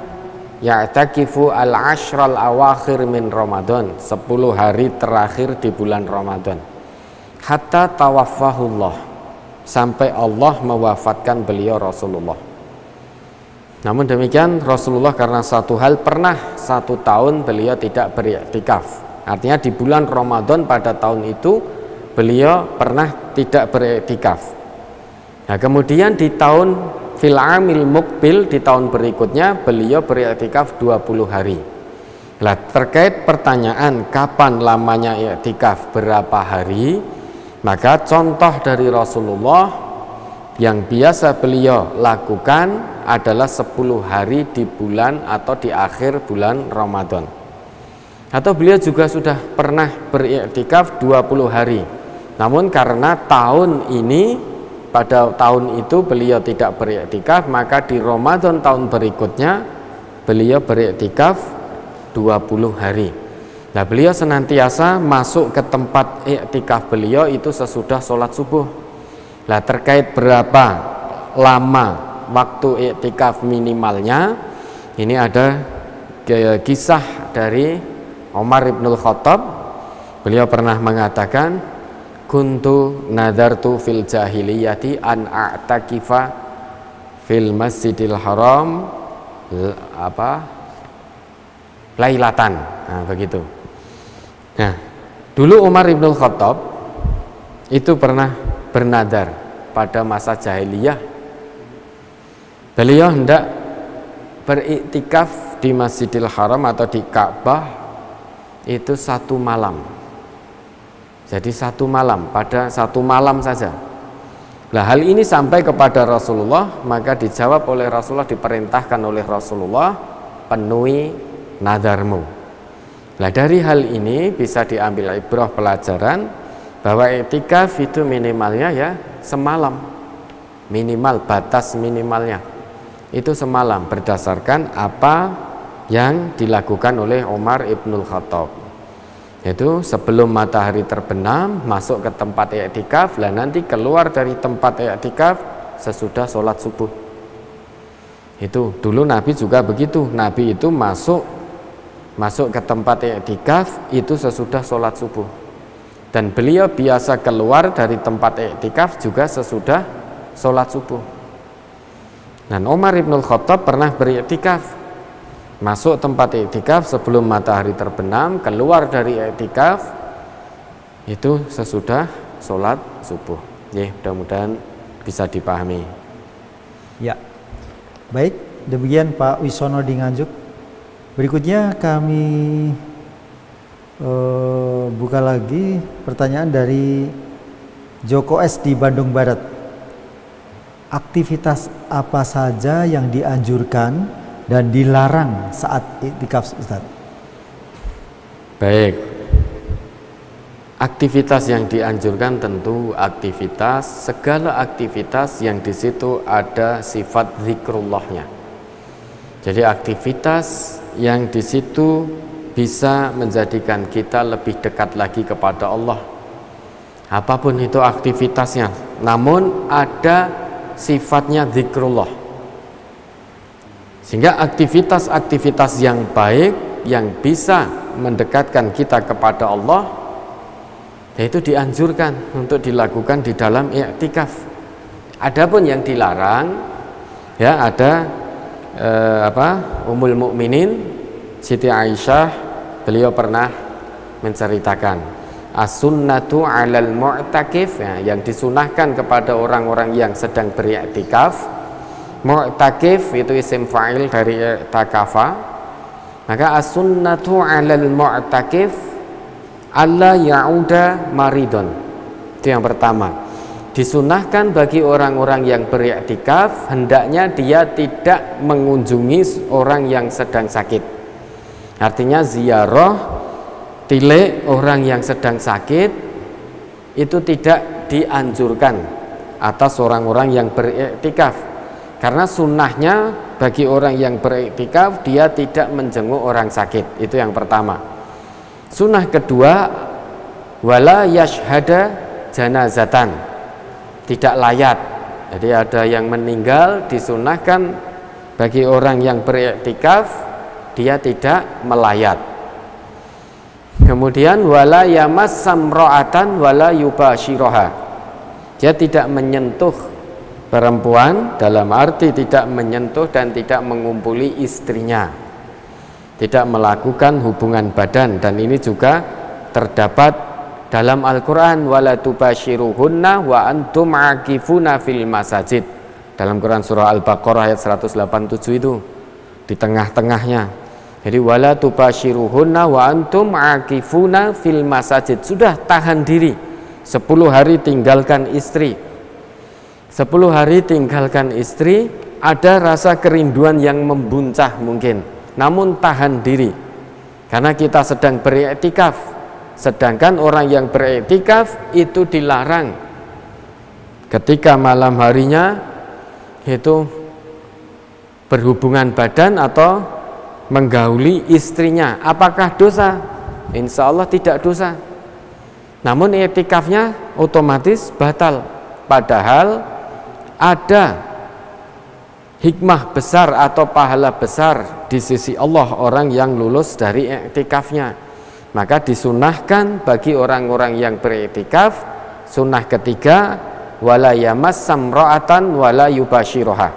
Ya'takifu al-ashral awakhir min Ramadan, 10 hari terakhir di bulan Ramadan. Hatta tawaffahullah, sampai Allah mewafatkan beliau Rasulullah. Namun demikian Rasulullah karena satu hal, pernah 1 tahun beliau tidak beriktikaf. Artinya di bulan Ramadan pada tahun itu beliau pernah tidak beriktikaf. Nah, kemudian di tahun fil amil mukbil, di tahun berikutnya beliau beriktikaf 20 hari. Nah, terkait pertanyaan kapan lamanya iktikaf, berapa hari, maka contoh dari Rasulullah yang biasa beliau lakukan adalah 10 hari di bulan atau di akhir bulan Ramadan. Atau beliau juga sudah pernah beriktikaf 20 hari. Namun karena tahun ini, pada tahun itu beliau tidak beriktikaf, maka di Ramadan tahun berikutnya beliau beriktikaf 20 hari. Nah, beliau senantiasa masuk ke tempat iktikaf beliau itu sesudah sholat subuh. Nah, terkait berapa lama waktu iktikaf minimalnya, ini ada kisah dari Umar ibnul Khattab. Beliau pernah mengatakan, kuntu nadartu fil jahiliyati an a'takifa fil Masjidil Haram lailatan. Nah, begitu. Nah, dulu Umar Ibnul Khattab itu pernah bernadar pada masa jahiliyah. Beliau hendak beriktikaf di Masjidil Haram atau di Ka'bah itu 1 malam. Jadi 1 malam, pada 1 malam saja. Nah, hal ini sampai kepada Rasulullah, maka dijawab oleh Rasulullah, diperintahkan oleh Rasulullah, penuhi nadarmu. Nah, dari hal ini bisa diambil ibrah pelajaran bahwa iktikaf itu minimalnya ya semalam, minimal, batas minimalnya itu semalam, berdasarkan apa yang dilakukan oleh Umar Ibnul Khattab. Itu sebelum matahari terbenam masuk ke tempat i'tikaf, lah nanti keluar dari tempat i'tikaf sesudah sholat subuh. Itu dulu Nabi juga begitu, Nabi itu masuk ke tempat i'tikaf itu sesudah sholat subuh, dan beliau biasa keluar dari tempat i'tikaf juga sesudah sholat subuh. Dan Umar Ibnul Khattab pernah beriktikaf, masuk tempat iktikaf sebelum matahari terbenam, keluar dari iktikaf itu sesudah sholat subuh. Ya, mudah-mudahan bisa dipahami. Ya, baik, demikian Pak Wisono di Nganjuk. Berikutnya kami buka lagi pertanyaan dari Joko S di Bandung Barat. Aktivitas apa saja yang dianjurkan dan dilarang saat iktikaf, Ustaz? Baik, aktivitas yang dianjurkan tentu segala aktivitas yang di situ ada sifat zikrullahnya. Jadi aktivitas yang di situ bisa menjadikan kita lebih dekat lagi kepada Allah. Apapun itu aktivitasnya, namun ada sifatnya zikrullah. Sehingga aktivitas-aktivitas yang baik yang bisa mendekatkan kita kepada Allah, yaitu dianjurkan untuk dilakukan di dalam i'tikaf. Adapun yang dilarang, ya ada Ummul Mukminin Siti Aisyah, beliau pernah menceritakan as-sunnatu 'alal mu'takif, ya, yang disunahkan kepada orang-orang yang sedang beriktikaf. Mu'takif itu isim fa'il dari i'takafa. Maka as-sunnatu 'alal mu'takif alla ya'uda maridun. Itu yang pertama. Disunahkan bagi orang-orang yang beriktikaf hendaknya dia tidak mengunjungi orang yang sedang sakit. Artinya ziarah tilik orang yang sedang sakit itu tidak dianjurkan atas orang-orang yang beriktikaf, karena sunnahnya bagi orang yang beriktikaf dia tidak menjenguk orang sakit. Itu yang pertama. Sunnah kedua, wala yashhada janazatan, tidak layat. Jadi ada yang meninggal, disunahkan bagi orang yang beriktikaf dia tidak melayat. Kemudian wala yamassam ra'atan wala yubashiroha, dia tidak menyentuh perempuan, dalam arti tidak menyentuh dan tidak mengumpuli istrinya, tidak melakukan hubungan badan. Dan ini juga terdapat dalam Al-Quran, wala tubashiruhunna wa antum akifuna fil masajid, dalam Quran surah Al-Baqarah ayat 187 itu di tengah-tengahnya. Jadi wala tubashiruhunna wa antum akifuna fil masajid, sudah tahan diri 10 hari tinggalkan istri. 10 hari tinggalkan istri, ada rasa kerinduan yang membuncah mungkin, namun tahan diri karena kita sedang beriktikaf. Sedangkan orang yang beriktikaf itu dilarang ketika malam harinya itu berhubungan badan atau menggauli istrinya. Apakah dosa? Insya Allah tidak dosa, namun i'tikafnya otomatis batal. Padahal ada hikmah besar atau pahala besar di sisi Allah orang yang lulus dari i'tikafnya. Maka disunahkan bagi orang-orang yang beriktikaf, sunnah ketiga, wala yamassam ra'atan wala yubashiroha,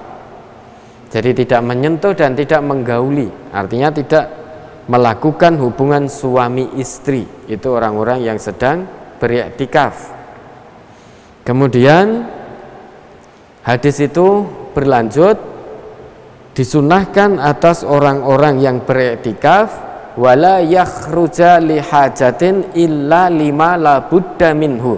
Jadi tidak menyentuh dan tidak menggauli, artinya tidak melakukan hubungan suami istri. Itu orang-orang yang sedang beriktikaf. Kemudian hadis itu berlanjut, disunahkan atas orang-orang yang beriktikaf wala yakhruja li hajatin illa lima la budda minhu.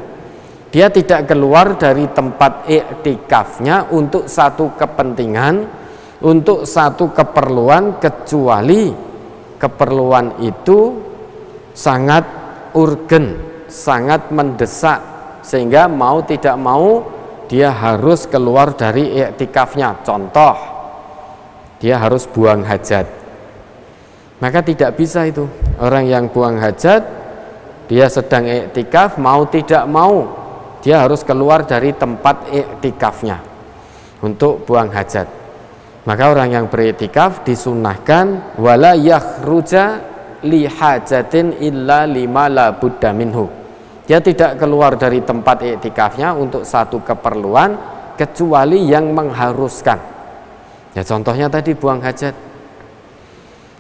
Dia tidak keluar dari tempat iktikafnya untuk satu kepentingan, untuk satu keperluan, kecuali keperluan itu sangat urgen, sangat mendesak, sehingga mau tidak mau dia harus keluar dari iktikafnya. Contoh, dia harus buang hajat, maka tidak bisa itu orang yang buang hajat, dia sedang iktikaf, mau tidak mau dia harus keluar dari tempat iktikafnya untuk buang hajat. Maka orang yang beriktikaf disunahkan wala yakhruja li hajatin illa lima la budda minhu. Dia tidak keluar dari tempat iktikafnya untuk satu keperluan kecuali yang mengharuskan. Ya contohnya tadi buang hajat.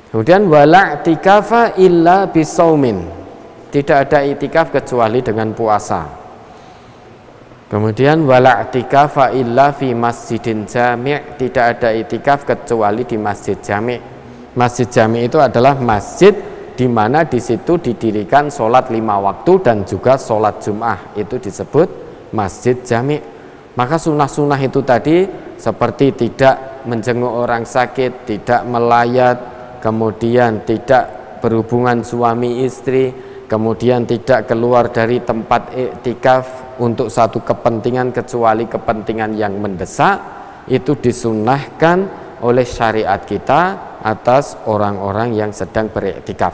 Kemudian wala i'tikafa illa bisaumin. Tidak ada i'tikaf kecuali dengan puasa. Kemudian wala i'tikafa illa fi masjidin jami'. Tidak ada i'tikaf kecuali di masjid jami'. Masjid jami' itu adalah masjid di mana di situ didirikan sholat 5 waktu dan juga sholat Jum'ah. Itu disebut masjid jami'. Maka sunnah-sunnah itu tadi seperti tidak menjenguk orang sakit, tidak melayat, kemudian tidak berhubungan suami istri, kemudian tidak keluar dari tempat iktikaf untuk satu kepentingan kecuali kepentingan yang mendesak, itu disunahkan oleh syariat kita atas orang-orang yang sedang beriktikaf.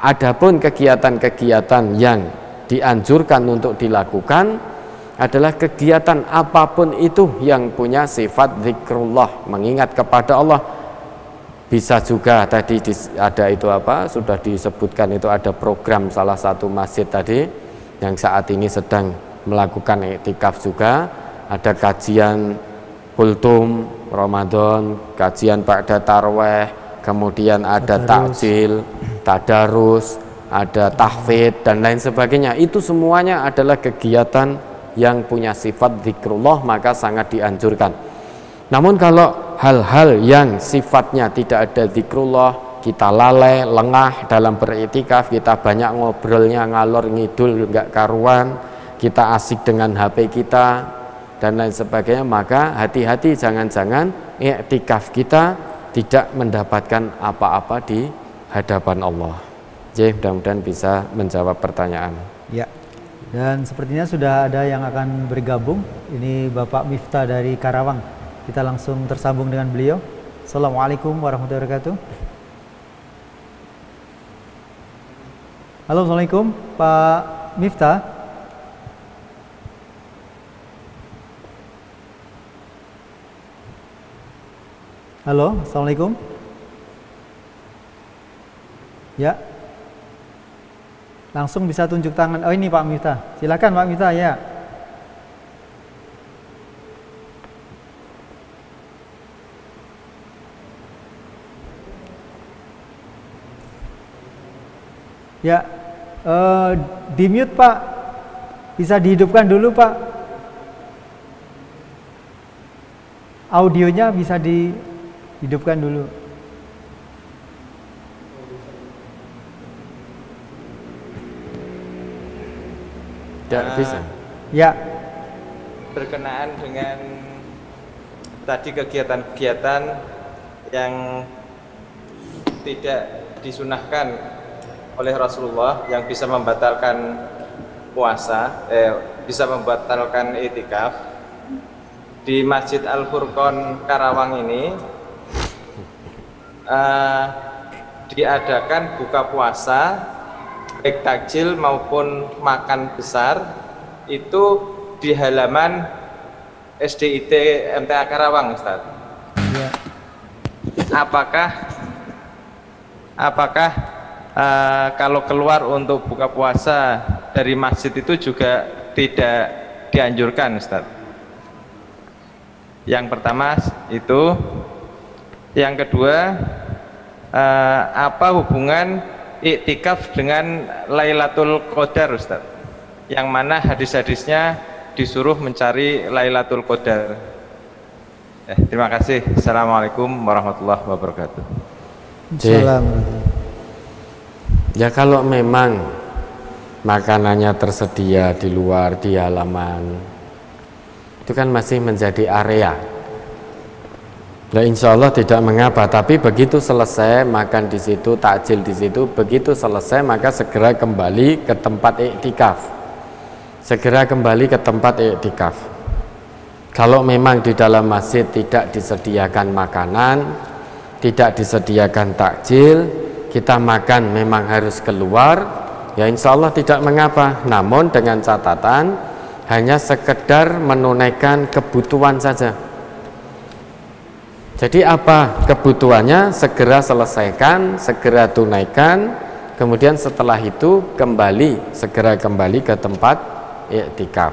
Adapun kegiatan-kegiatan yang dianjurkan untuk dilakukan adalah kegiatan apapun itu yang punya sifat zikrullah, mengingat kepada Allah. Bisa juga tadi ada itu apa, sudah disebutkan itu ada program salah satu masjid tadi yang saat ini sedang melakukan iktikaf juga, ada kajian kultum Ramadan, kajian ba'da tarweh, kemudian ada takjil, tadarus, ada tahfidz dan lain sebagainya. Itu semuanya adalah kegiatan yang punya sifat zikrullah, maka sangat dianjurkan. Namun kalau hal-hal yang sifatnya tidak ada zikrullah, kita lalai, lengah dalam beriktikaf, kita banyak ngobrolnya ngalor ngidul enggak karuan, kita asik dengan HP kita dan lain sebagainya, maka hati-hati, jangan-jangan iktikaf kita tidak mendapatkan apa-apa di hadapan Allah. Jadi mudah-mudahan bisa menjawab pertanyaan. Ya. Dan sepertinya sudah ada yang akan bergabung. Ini Bapak Miftah dari Karawang. Kita langsung tersambung dengan beliau. Assalamualaikum warahmatullahi wabarakatuh. Halo, assalamualaikum Pak Miftah. Halo, assalamualaikum. Ya, langsung bisa tunjuk tangan. Oh ini Pak Miftah. Silakan Pak Miftah ya. Ya, di mute Pak. Bisa dihidupkan dulu Pak. Audionya bisa dihidupkan dulu. Tidak bisa. Ya. Berkenaan dengan tadi kegiatan-kegiatan yang tidak disunahkan oleh Rasulullah yang bisa membatalkan puasa, bisa membatalkan i'tikaf. Di Masjid Al-Furqon Karawang ini diadakan buka puasa baik takjil maupun makan besar itu di halaman SDIT MTA Karawang, Ustaz. Ya. Apakah kalau keluar untuk buka puasa dari masjid itu juga tidak dianjurkan, Ustaz? Yang pertama itu. Yang kedua, apa hubungan iktikaf dengan Lailatul Qadar, Ustaz? Yang mana hadis-hadisnya disuruh mencari Lailatul Qadar. Terima kasih. Assalamualaikum warahmatullahi wabarakatuh. Ya kalau memang makanannya tersedia di luar, di halaman, itu kan masih menjadi area. Nah, insya Allah tidak mengapa. Tapi begitu selesai makan di situ, takjil di situ, begitu selesai maka segera kembali ke tempat iktikaf. Segera kembali ke tempat iktikaf. Kalau memang di dalam masjid tidak disediakan makanan, tidak disediakan takjil, kita makan memang harus keluar, ya insya Allah tidak mengapa. Namun dengan catatan hanya sekedar menunaikan kebutuhan saja. Jadi apa kebutuhannya segera selesaikan, segera tunaikan, kemudian setelah itu segera kembali ke tempat iktikaf.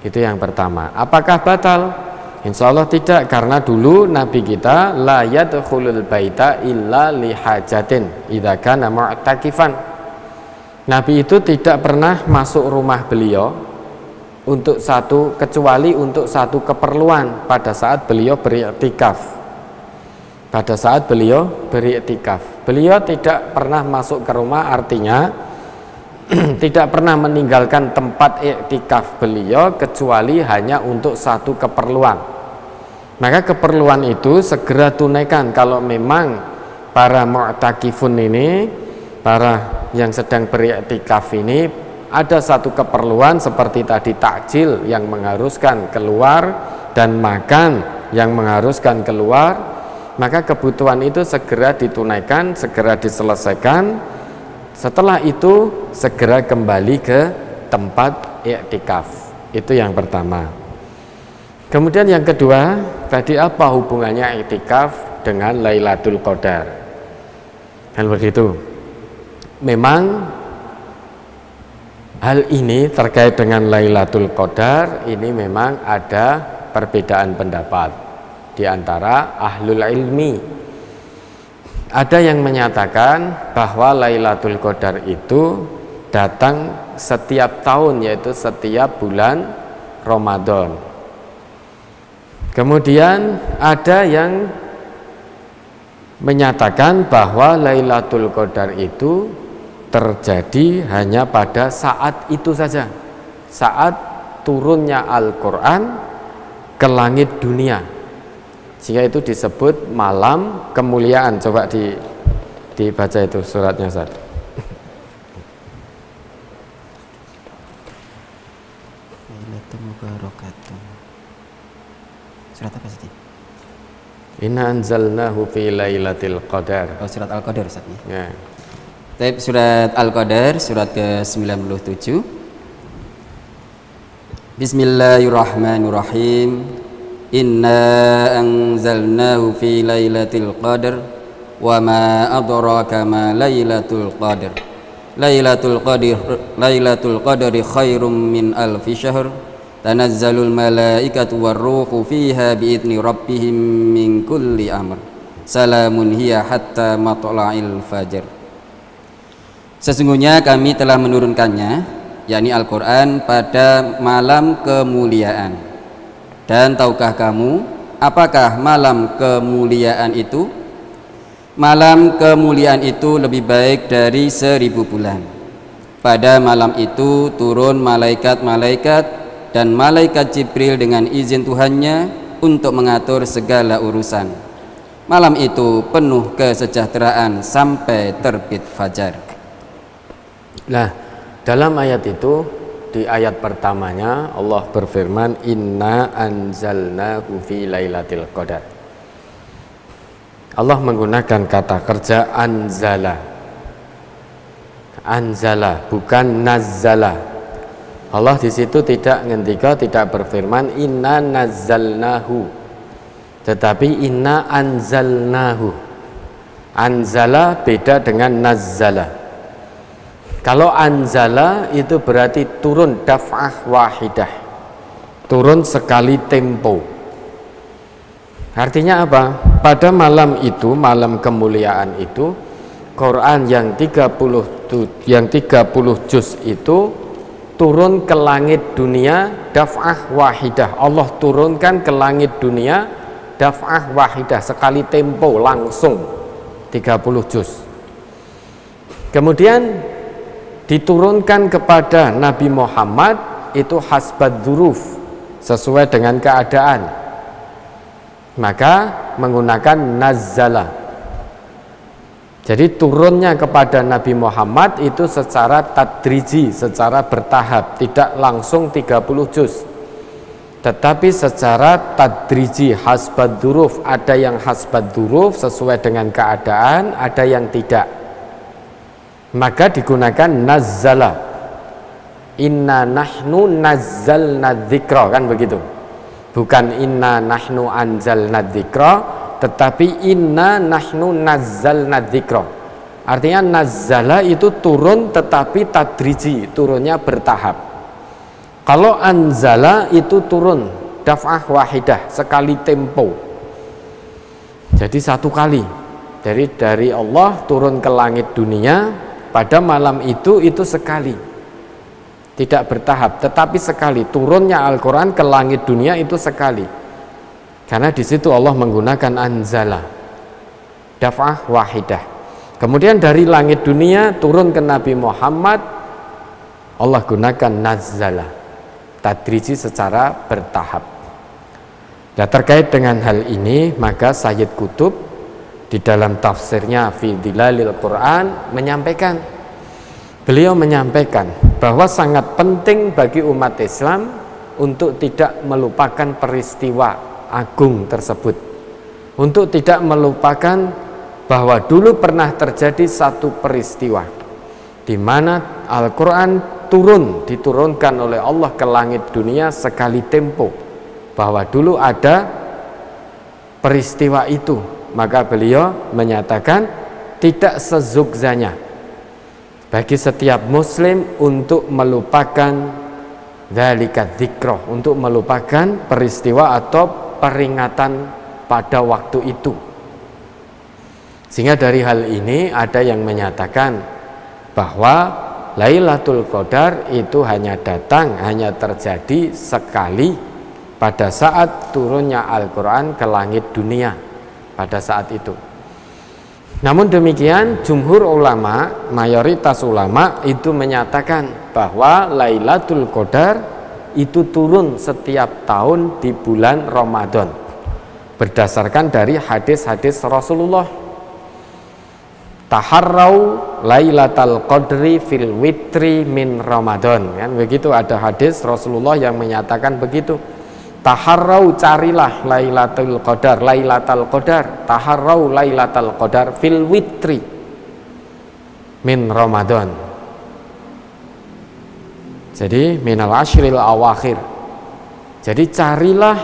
Itu yang pertama. Apakah batal? Insya Allah tidak, karena dulu Nabi kita la yadkhulul baita illa lihajatin idza kana mu'takifan. Nabi itu tidak pernah masuk rumah beliau kecuali untuk satu keperluan pada saat beliau beriktikaf. Pada saat beliau beriktikaf, beliau tidak pernah masuk ke rumah, artinya tidak pernah meninggalkan tempat iktikaf beliau kecuali hanya untuk satu keperluan. Maka keperluan itu segera tunaikan. Kalau memang para mu'takifun ini, para yang sedang beriktikaf ini, ada satu keperluan seperti tadi takjil yang mengharuskan keluar dan makan yang mengharuskan keluar, maka kebutuhan itu segera ditunaikan, segera diselesaikan. Setelah itu segera kembali ke tempat iktikaf. Itu yang pertama. Kemudian yang kedua, tadi apa hubungannya iktikaf dengan Lailatul Qadar? Kan begitu. Memang hal ini terkait dengan Lailatul Qadar ini memang ada perbedaan pendapat di antara ahlul ilmi. Ada yang menyatakan bahwa Lailatul Qadar itu datang setiap tahun, yaitu setiap bulan Ramadan. Kemudian ada yang menyatakan bahwa Lailatul Qadar itu terjadi hanya pada saat itu saja, saat turunnya Al-Quran ke langit dunia, sehingga itu disebut malam kemuliaan. Coba dibaca itu suratnya, Ustaz. Surat apa sih? Inna anzalnahu fi lailatul qadar. Oh, surat Al-Qadar, Ustaz. Ya. Surat Al-Qadar, surat ke-97. Bismillahirrahmanirrahim. Inna anzalnahu fi lailatul qadar wa ma adraka ma lailatul qadar. Lailatul qadri khairum min alfi syahr. Tanazzalul malaikatu warruhu fiha biidni rabbihim min kulli amr. Salamun hiya hatta matla'il fajr. Sesungguhnya kami telah menurunkannya, yakni Al-Quran, pada malam kemuliaan. Dan tahukah kamu apakah malam kemuliaan itu? Malam kemuliaan itu lebih baik dari 1000 bulan. Pada malam itu turun malaikat-malaikat dan malaikat Jibril dengan izin Tuhannya untuk mengatur segala urusan. Malam itu penuh kesejahteraan sampai terbit fajar. Nah, dalam ayat itu, di ayat pertamanya Allah berfirman, Inna anzalnahu fi lailatul qadar. Allah menggunakan kata kerja anzala. Anzala, bukan nazzala. Allah di situ tidak ngendika, tidak berfirman inna nazzalnahu, tetapi inna anzalnahu. Anzala beda dengan nazzala. Kalau anzala itu berarti turun daf'ah wahidah, turun sekali tempo. Artinya apa? Pada malam itu, malam kemuliaan itu, Quran yang 30 juz itu turun ke langit dunia daf'ah wahidah. Allah turunkan ke langit dunia daf'ah wahidah, sekali tempo langsung 30 juz. Kemudian diturunkan kepada Nabi Muhammad itu hasbad dzuruf, sesuai dengan keadaan, maka menggunakan nazzala. Jadi turunnya kepada Nabi Muhammad itu secara tadriji, secara bertahap, tidak langsung 30 juz, tetapi secara tadriji, hasbad dzuruf. Ada yang hasbad dzuruf sesuai dengan keadaan, ada yang tidak, maka digunakan nazzala. Inna nahnu nazzalna dzikra, kan begitu, bukan inna nahnu anzalna dzikra, tetapi inna nahnu nazzalna dzikra. Artinya nazzala itu turun tetapi tadriji, turunnya bertahap. Kalau anzala itu turun daf'ah wahidah, sekali tempo, jadi satu kali. Jadi dari Allah turun ke langit dunia pada malam itu sekali, tidak bertahap, tetapi sekali. Turunnya Al-Quran ke langit dunia itu sekali, karena di situ Allah menggunakan anzala, daf'ah wahidah. Kemudian dari langit dunia turun ke Nabi Muhammad, Allah gunakan nazzala, tadriji, secara bertahap. Nah, terkait dengan hal ini, maka Sayyid Qutb di dalam tafsirnya Fi Dhilalil Quran beliau menyampaikan bahwa sangat penting bagi umat Islam untuk tidak melupakan peristiwa agung tersebut, untuk tidak melupakan bahwa dulu pernah terjadi satu peristiwa di mana Al-Quran diturunkan oleh Allah ke langit dunia sekali tempo, bahwa dulu ada peristiwa itu. Maka beliau menyatakan tidak sezugzanya bagi setiap muslim untuk melupakan dzalika dzikra, untuk melupakan peristiwa atau peringatan pada waktu itu. Sehingga dari hal ini ada yang menyatakan bahwa Lailatul Qadar itu hanya terjadi sekali pada saat turunnya Al-Quran ke langit dunia pada saat itu. Namun demikian, jumhur ulama, mayoritas ulama itu menyatakan bahwa Lailatul Qadar itu turun setiap tahun di bulan Ramadan, berdasarkan dari hadis-hadis Rasulullah. Taharrau Lailatul Qadri fil witri min Ramadan, kan begitu, ada hadis Rasulullah yang menyatakan begitu. Taharrau, carilah Lailatul Qadar, taharrau Lailatul Qadar fil witri min Ramadan. Jadi minal ashril awakhir. Jadi carilah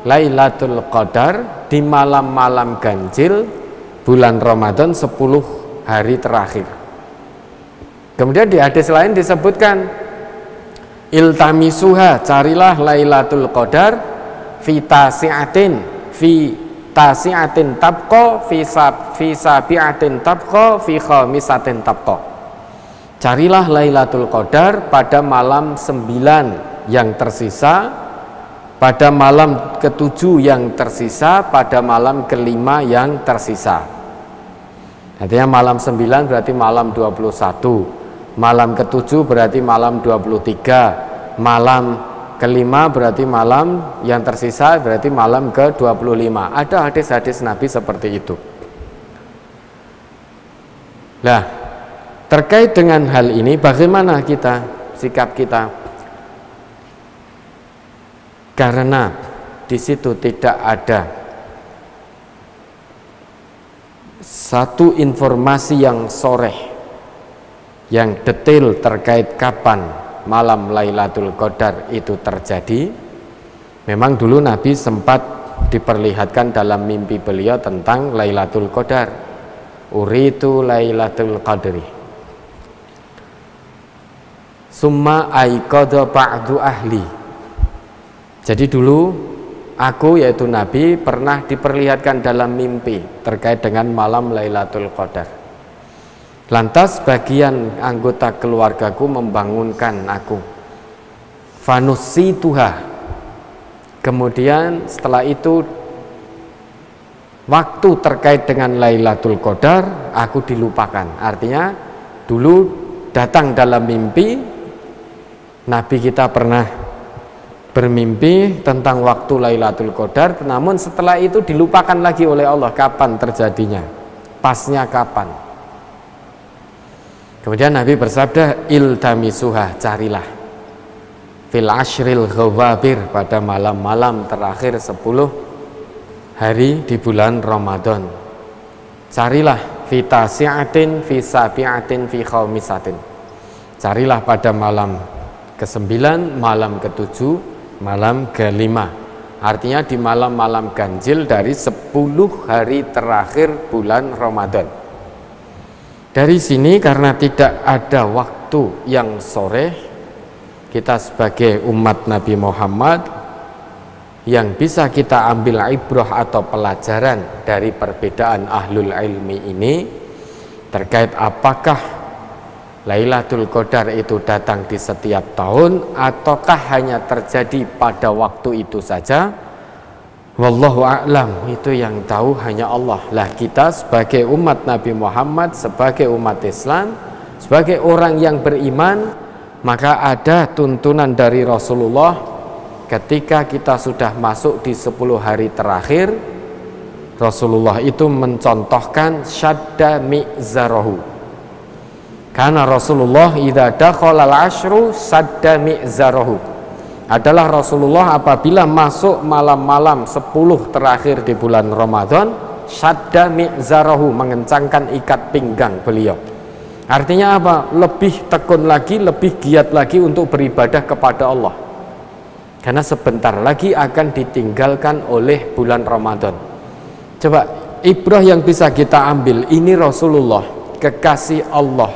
Lailatul Qadar di malam-malam ganjil bulan Ramadan 10 hari terakhir. Kemudian di hadis lain disebutkan iltamisuha, carilah Lailatul Qadar fi tasi'atin tabqa fi sabi'atin tabqa fi khamisatin tabqa. Carilah Lailatul Qadar pada malam 9 yang tersisa, pada malam ke-7 yang tersisa, pada malam ke-5 yang tersisa. Artinya malam 9 berarti malam 21, malam ke-7 berarti malam 23, malam ke-5 berarti malam yang tersisa berarti malam ke-25. Ada hadis-hadis Nabi seperti itu. Nah, terkait dengan hal ini bagaimana sikap kita? Karena di situ tidak ada satu informasi yang soreh, yang detail terkait kapan malam Lailatul Qadar itu terjadi. Memang dulu Nabi sempat diperlihatkan dalam mimpi beliau tentang Lailatul Qadar. Uritu Lailatul Qadri. Summa aiqadha ba'du ahli. Jadi dulu aku yaitu Nabi pernah diperlihatkan dalam mimpi terkait dengan malam Lailatul Qadar. Lantas bagian anggota keluargaku membangunkan aku. Fanusituha. Kemudian setelah itu waktu terkait dengan Lailatul Qadar aku dilupakan. Artinya dulu datang dalam mimpi, Nabi kita pernah bermimpi tentang waktu Lailatul Qadar, namun setelah itu dilupakan lagi oleh Allah kapan terjadinya, pasnya kapan. Kemudian Nabi bersabda, iltamisuha, carilah fil ashril ghawabir, pada malam-malam terakhir 10 hari di bulan Ramadan. Carilah fi tasi'atin fi sabi'atin fi khamisatin. Carilah pada malam ke-9, malam ke-7, malam ke-5. Artinya di malam-malam ganjil dari 10 hari terakhir bulan Ramadan. Dari sini karena tidak ada waktu yang sore, kita sebagai umat Nabi Muhammad yang bisa kita ambil ibrah atau pelajaran dari perbedaan ahlul ilmi ini terkait apakah Lailatul Qadar itu datang di setiap tahun ataukah hanya terjadi pada waktu itu saja. Wallahu a'lam, itu yang tahu hanya Allah. Lah kita sebagai umat Nabi Muhammad, sebagai umat Islam, sebagai orang yang beriman, maka ada tuntunan dari Rasulullah. Ketika kita sudah masuk di 10 hari terakhir, Rasulullah itu mencontohkan syadda mi'zarahu. Karena Rasulullah idza dakhala al-ashru sadda mi'zarahu. Adalah Rasulullah apabila masuk malam-malam 10 terakhir di bulan Ramadan, syadda mi'zarahu, mengencangkan ikat pinggang beliau. Artinya apa? Lebih tekun lagi, lebih giat lagi untuk beribadah kepada Allah. Karena sebentar lagi akan ditinggalkan oleh bulan Ramadan. Coba ibrah yang bisa kita ambil, ini Rasulullah, kekasih Allah,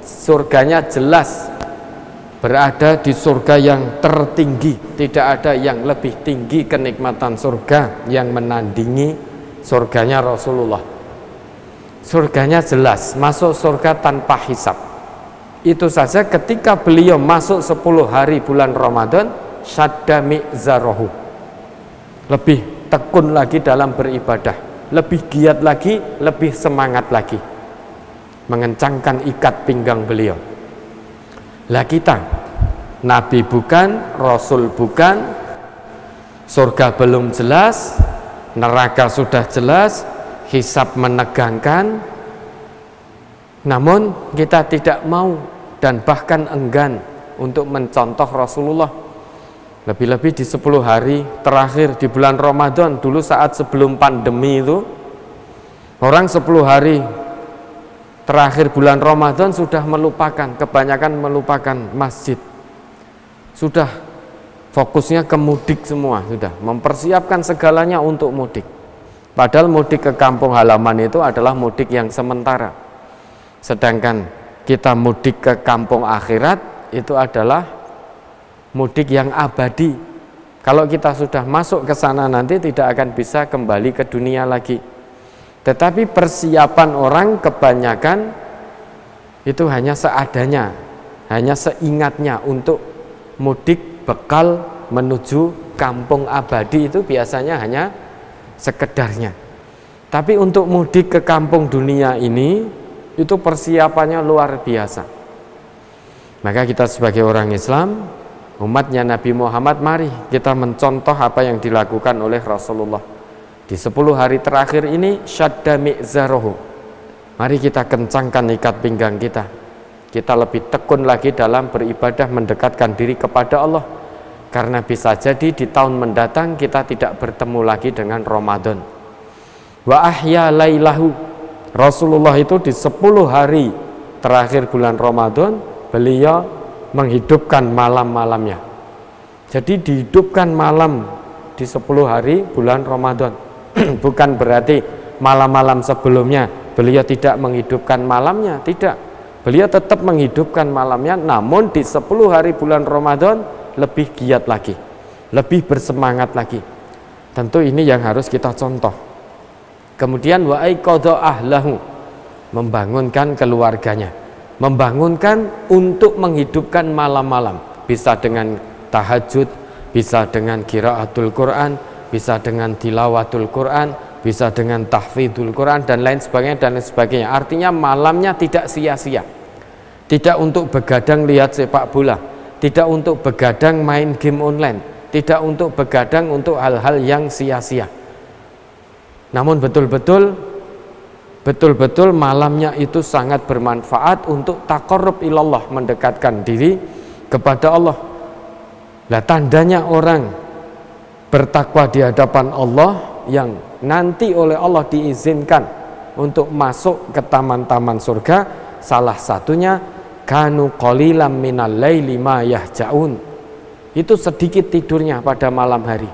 surganya jelas berada di surga yang tertinggi. Tidak ada yang lebih tinggi kenikmatan surga yang menandingi surganya Rasulullah. Surganya jelas, masuk surga tanpa hisab. Itu saja ketika beliau masuk 10 hari bulan Ramadan, syadda mi'zarahu, lebih tekun lagi dalam beribadah, lebih giat lagi, lebih semangat lagi, mengencangkan ikat pinggang beliau. Lah kita, Nabi bukan, Rasul bukan, surga belum jelas, neraka sudah jelas, hisab menegangkan, namun kita tidak mau dan bahkan enggan untuk mencontoh Rasulullah. Lebih-lebih di 10 hari terakhir di bulan Ramadan, dulu saat sebelum pandemi itu, orang 10 hari terakhir bulan Ramadan sudah melupakan, kebanyakan melupakan masjid, sudah fokusnya ke mudik semua, sudah mempersiapkan segalanya untuk mudik. Padahal mudik ke kampung halaman itu adalah mudik yang sementara, sedangkan kita mudik ke kampung akhirat itu adalah mudik yang abadi. Kalau kita sudah masuk ke sana nanti tidak akan bisa kembali ke dunia lagi. Tetapi persiapan orang kebanyakan itu hanya seadanya, hanya seingatnya untuk mudik bekal menuju kampung abadi, itu biasanya hanya sekedarnya. Tapi untuk mudik ke kampung dunia ini, itu persiapannya luar biasa. Maka kita sebagai orang Islam, umatnya Nabi Muhammad, mari kita mencontoh apa yang dilakukan oleh Rasulullah. Di 10 hari terakhir ini, syadda mi'zarahu, mari kita kencangkan ikat pinggang kita. Kita lebih tekun lagi dalam beribadah, mendekatkan diri kepada Allah. Karena bisa jadi di tahun mendatang kita tidak bertemu lagi dengan Ramadan. Wa ahya lailahu, Rasulullah itu di 10 hari terakhir bulan Ramadan, beliau menghidupkan malam-malamnya. Jadi dihidupkan malam di 10 hari bulan Ramadan. Bukan berarti malam-malam sebelumnya beliau tidak menghidupkan malamnya, tidak. Beliau tetap menghidupkan malamnya, namun di 10 hari bulan Ramadan lebih giat lagi, lebih bersemangat lagi. Tentu ini yang harus kita contoh. Kemudian wa aiqadha ahlahu, membangunkan keluarganya, membangunkan untuk menghidupkan malam-malam, bisa dengan tahajud, bisa dengan qiraatul Quran, bisa dengan tilawatul Quran, bisa dengan tahfidzul Quran dan lain sebagainya. Artinya malamnya tidak sia-sia. Tidak untuk begadang lihat sepak bola, tidak untuk begadang main game online, tidak untuk begadang untuk hal-hal yang sia-sia. Namun betul-betul malamnya itu sangat bermanfaat untuk taqarrub ilallah, mendekatkan diri kepada Allah. Nah, tandanya orang bertakwa di hadapan Allah yang nanti oleh Allah diizinkan untuk masuk ke taman-taman surga, salah satunya kanu qalilan minal laili ma yahjaun. Itu sedikit tidurnya pada malam hari.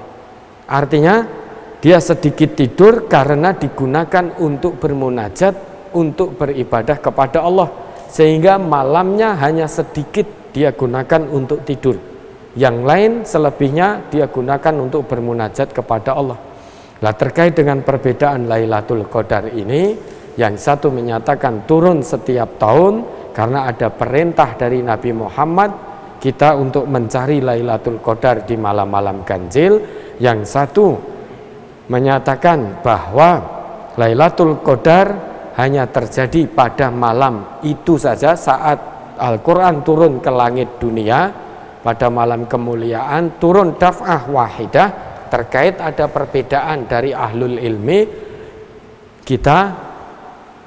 Artinya dia sedikit tidur karena digunakan untuk bermunajat, untuk beribadah kepada Allah, sehingga malamnya hanya sedikit dia gunakan untuk tidur. Yang lain selebihnya dia gunakan untuk bermunajat kepada Allah. Nah, terkait dengan perbedaan Lailatul Qadar ini, yang satu menyatakan turun setiap tahun karena ada perintah dari Nabi Muhammad kita untuk mencari Lailatul Qadar di malam-malam ganjil. Yang satu menyatakan bahwa Lailatul Qadar hanya terjadi pada malam itu saja, saat Al-Quran turun ke langit dunia pada malam kemuliaan, turun daf'ah wahidah. Terkait ada perbedaan dari ahlul ilmi, kita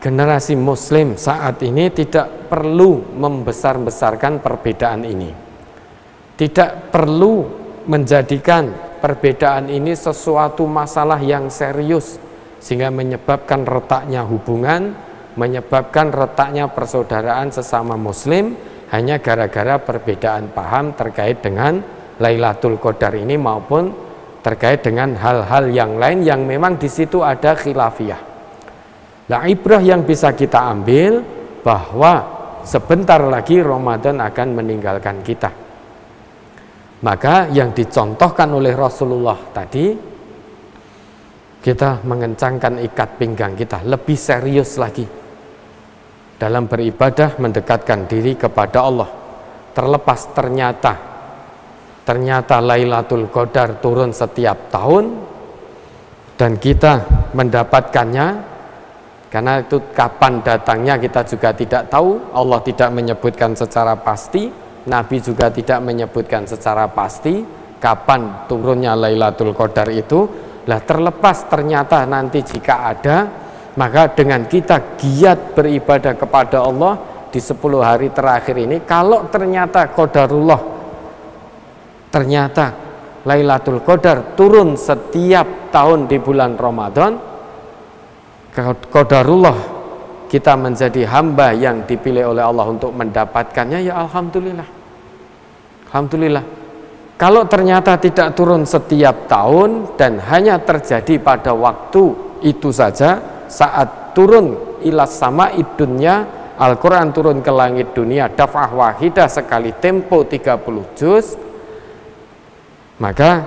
generasi muslim saat ini tidak perlu membesar-besarkan perbedaan ini, tidak perlu menjadikan perbedaan ini sesuatu masalah yang serius sehingga menyebabkan retaknya hubungan, menyebabkan retaknya persaudaraan sesama muslim hanya gara-gara perbedaan paham terkait dengan Lailatul Qadar ini, maupun terkait dengan hal-hal yang lain yang memang di situ ada khilafiyah. Nah, ibrah yang bisa kita ambil bahwa sebentar lagi Ramadan akan meninggalkan kita. Maka yang dicontohkan oleh Rasulullah tadi, kita mengencangkan ikat pinggang kita, lebih serius lagi dalam beribadah, mendekatkan diri kepada Allah. Terlepas ternyata Lailatul Qadar turun setiap tahun dan kita mendapatkannya, karena itu kapan datangnya kita juga tidak tahu. Allah tidak menyebutkan secara pasti, Nabi juga tidak menyebutkan secara pasti kapan turunnya Lailatul Qadar itu. Lah, terlepas ternyata nanti jika ada, maka dengan kita giat beribadah kepada Allah di 10 hari terakhir ini, kalau ternyata qadarullah, ternyata Lailatul Qadar turun setiap tahun di bulan Ramadan, qadarullah kita menjadi hamba yang dipilih oleh Allah untuk mendapatkannya, ya alhamdulillah. Alhamdulillah. Kalau ternyata tidak turun setiap tahun dan hanya terjadi pada waktu itu saja, saat turun ilas sama'id dunya, Al-Quran turun ke langit dunia daf'ah wahidah, sekali tempo 30 juz, maka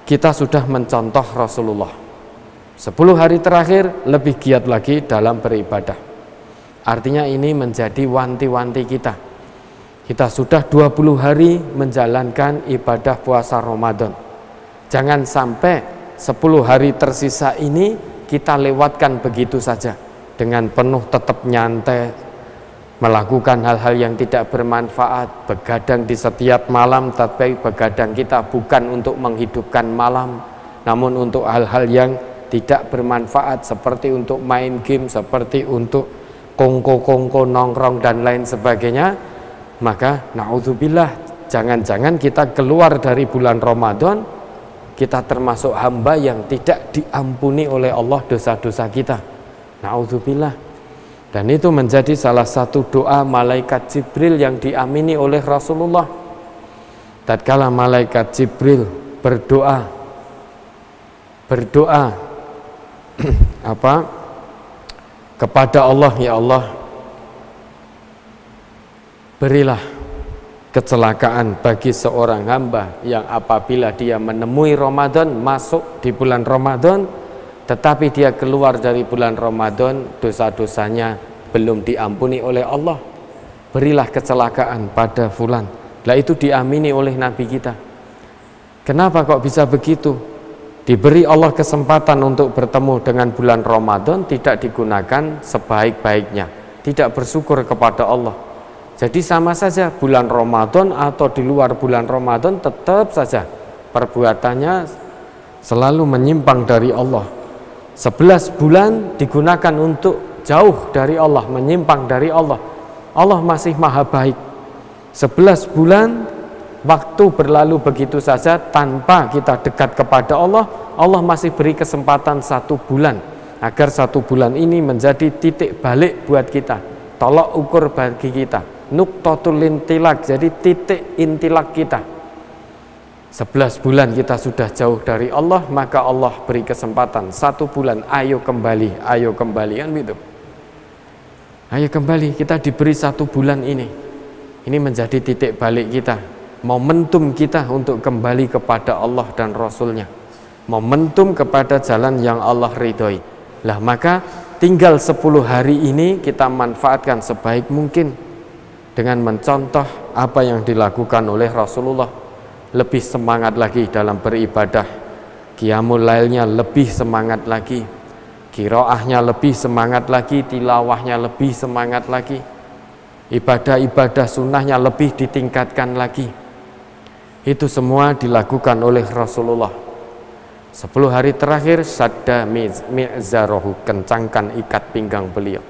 kita sudah mencontoh Rasulullah. 10 hari terakhir lebih giat lagi dalam beribadah. Artinya ini menjadi wanti-wanti kita. Kita sudah 20 hari menjalankan ibadah puasa Ramadan. Jangan sampai 10 hari tersisa ini kita lewatkan begitu saja, dengan penuh tetap nyantai, melakukan hal-hal yang tidak bermanfaat, begadang di setiap malam, tapi begadang kita bukan untuk menghidupkan malam, namun untuk hal-hal yang tidak bermanfaat, seperti untuk main game, seperti untuk kongko-kongko nongkrong dan lain sebagainya. Maka na'udzubillah, jangan-jangan kita keluar dari bulan Ramadan, kita termasuk hamba yang tidak diampuni oleh Allah dosa-dosa kita. Na'udzubillah. Dan itu menjadi salah satu doa malaikat Jibril yang diamini oleh Rasulullah. Tatkala malaikat Jibril berdoa kepada Allah, ya Allah, berilah kecelakaan bagi seorang hamba yang apabila dia menemui Ramadan, masuk di bulan Ramadan, tetapi dia keluar dari bulan Ramadan, dosa-dosanya belum diampuni oleh Allah. Berilah kecelakaan pada fulan. Lah itu diamini oleh Nabi kita. Kenapa kok bisa begitu? Diberi Allah kesempatan untuk bertemu dengan bulan Ramadan, tidak digunakan sebaik-baiknya, tidak bersyukur kepada Allah. Jadi sama saja bulan Ramadan atau di luar bulan Ramadan, tetap saja perbuatannya selalu menyimpang dari Allah. 11 bulan digunakan untuk jauh dari Allah, menyimpang dari Allah. Allah masih maha baik. 11 bulan waktu berlalu begitu saja tanpa kita dekat kepada Allah. Allah masih beri kesempatan 1 bulan agar 1 bulan ini menjadi titik balik buat kita, tolak ukur bagi kita, nuktatul intilak, jadi titik intilak kita. 11 bulan kita sudah jauh dari Allah, maka Allah beri kesempatan 1 bulan, ayo kembali kan gitu. Ayo kembali, kita diberi 1 bulan ini menjadi titik balik kita, momentum kita untuk kembali kepada Allah dan Rasulnya, momentum kepada jalan yang Allah ridhoi. Lah maka tinggal 10 hari ini kita manfaatkan sebaik mungkin dengan mencontoh apa yang dilakukan oleh Rasulullah. Lebih semangat lagi dalam beribadah, qiyamul lailnya lebih semangat lagi, qiraahnya lebih semangat lagi, tilawahnya lebih semangat lagi, ibadah-ibadah sunnahnya lebih ditingkatkan lagi. Itu semua dilakukan oleh Rasulullah. 10 hari terakhir sadda mi'zarohu, kencangkan ikat pinggang beliau.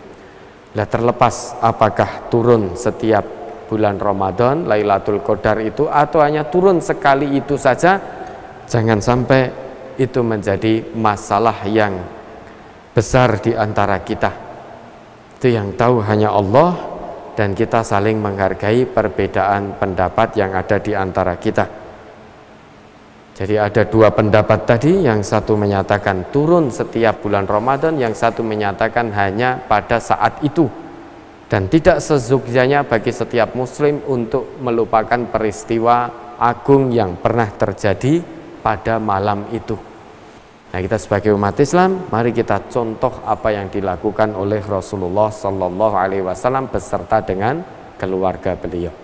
Lah terlepas apakah turun setiap bulan Ramadan Lailatul Qadar itu atau hanya turun sekali itu saja, jangan sampai itu menjadi masalah yang besar di antara kita. Itu yang tahu hanya Allah, dan kita saling menghargai perbedaan pendapat yang ada di antara kita. Jadi ada 2 pendapat tadi, yang satu menyatakan turun setiap bulan Ramadan, yang satu menyatakan hanya pada saat itu, dan tidak sezugjanya bagi setiap muslim untuk melupakan peristiwa agung yang pernah terjadi pada malam itu. Nah, kita sebagai umat Islam, mari kita contoh apa yang dilakukan oleh Rasulullah Sallallahu Alaihi Wasallam beserta dengan keluarga beliau.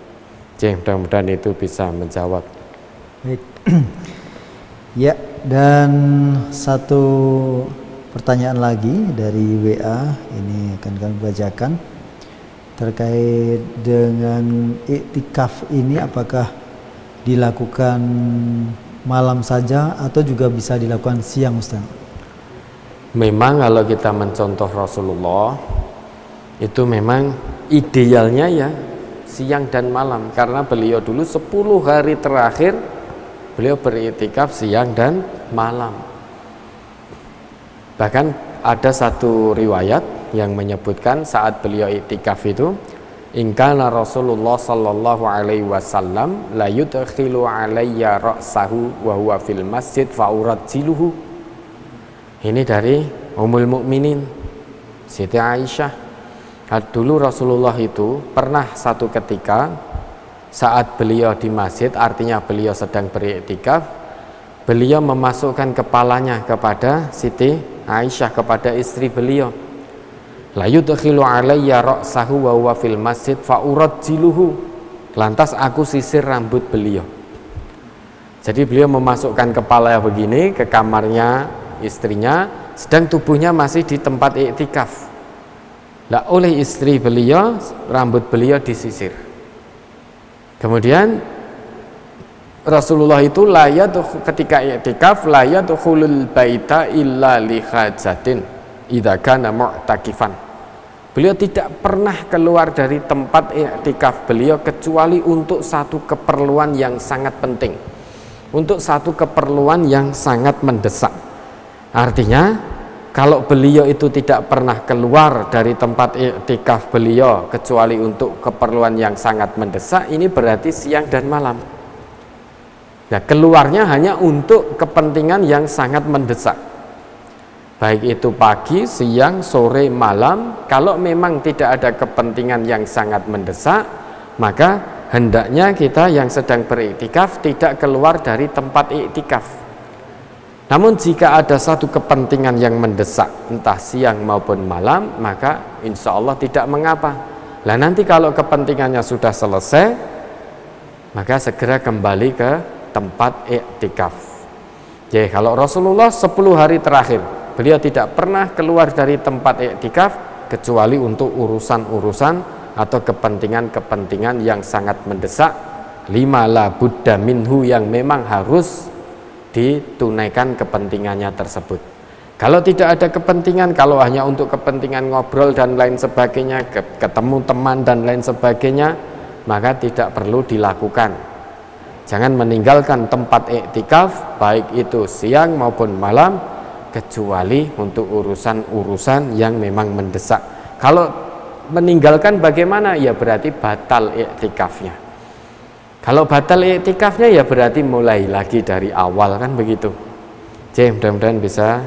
Jadi mudah-mudahan itu bisa menjawab. Baik. Ya, dan satu pertanyaan lagi dari WA, ini akan kami bacakan terkait dengan iktikaf ini, apakah dilakukan malam saja atau juga bisa dilakukan siang, Ustaz? Memang kalau kita mencontoh Rasulullah itu memang idealnya ya siang dan malam, karena beliau dulu 10 hari terakhir beliau beriktikaf siang dan malam. Bahkan ada satu riwayat yang menyebutkan saat beliau iktikaf itu, ingkana Rasulullah sallallahu alaihi wasallam la yudkhilu alayya ra'sahu wa huwa fil masjid fa urajjiluhu. Ini dari Ummul Mukminin Siti Aisyah. Dulu Rasulullah itu pernah satu ketika saat beliau di masjid, artinya beliau sedang beriktikaf, beliau memasukkan kepalanya kepada Siti Aisyah, kepada istri beliau. La yudkhilu alayya ra'sahu wa huwa fil masjid fa urajjiluhu. Lantas aku sisir rambut beliau. Jadi beliau memasukkan kepala begini ke kamarnya istrinya, sedang tubuhnya masih di tempat iktikaf. Lah oleh istri beliau, rambut beliau disisir. Kemudian Rasulullah itu ketika iktikaf la yadkhulul baita illa li hajatin idza kana mu'takifan. Beliau tidak pernah keluar dari tempat iktikaf beliau kecuali untuk satu keperluan yang sangat penting, untuk satu keperluan yang sangat mendesak. Artinya kalau beliau itu tidak pernah keluar dari tempat iktikaf beliau kecuali untuk keperluan yang sangat mendesak, ini berarti siang dan malam. Nah, keluarnya hanya untuk kepentingan yang sangat mendesak, baik itu pagi, siang, sore, malam. Kalau memang tidak ada kepentingan yang sangat mendesak, maka hendaknya kita yang sedang beriktikaf tidak keluar dari tempat iktikaf. Namun jika ada satu kepentingan yang mendesak, entah siang maupun malam, maka insya Allah tidak mengapa. Lah nanti kalau kepentingannya sudah selesai, maka segera kembali ke tempat iktikaf. Jadi kalau Rasulullah 10 hari terakhir, beliau tidak pernah keluar dari tempat iktikaf kecuali untuk urusan-urusan atau kepentingan-kepentingan yang sangat mendesak, lima la budda minhu, yang memang harus ditunaikan kepentingannya tersebut. Kalau tidak ada kepentingan, kalau hanya untuk kepentingan ngobrol dan lain sebagainya, ketemu teman dan lain sebagainya, maka tidak perlu dilakukan. Jangan meninggalkan tempat iktikaf baik itu siang maupun malam kecuali untuk urusan-urusan yang memang mendesak. Kalau meninggalkan bagaimana? Ya berarti batal iktikafnya. Kalau batal iktikafnya ya berarti mulai lagi dari awal, kan begitu. Jadi mudah-mudahan bisa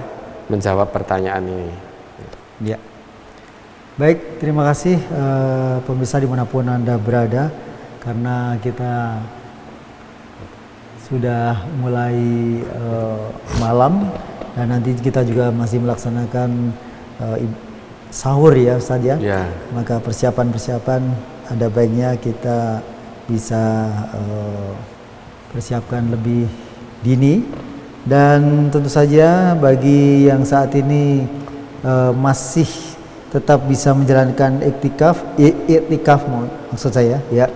menjawab pertanyaan ini. Ya. Baik, terima kasih pemirsa dimanapun Anda berada, karena kita sudah mulai malam dan nanti kita juga masih melaksanakan sahur ya Ustaz ya. Maka persiapan-persiapan ada baiknya kita bisa persiapkan lebih dini. Dan tentu saja bagi yang saat ini masih tetap bisa menjalankan iktikaf maksud saya ya,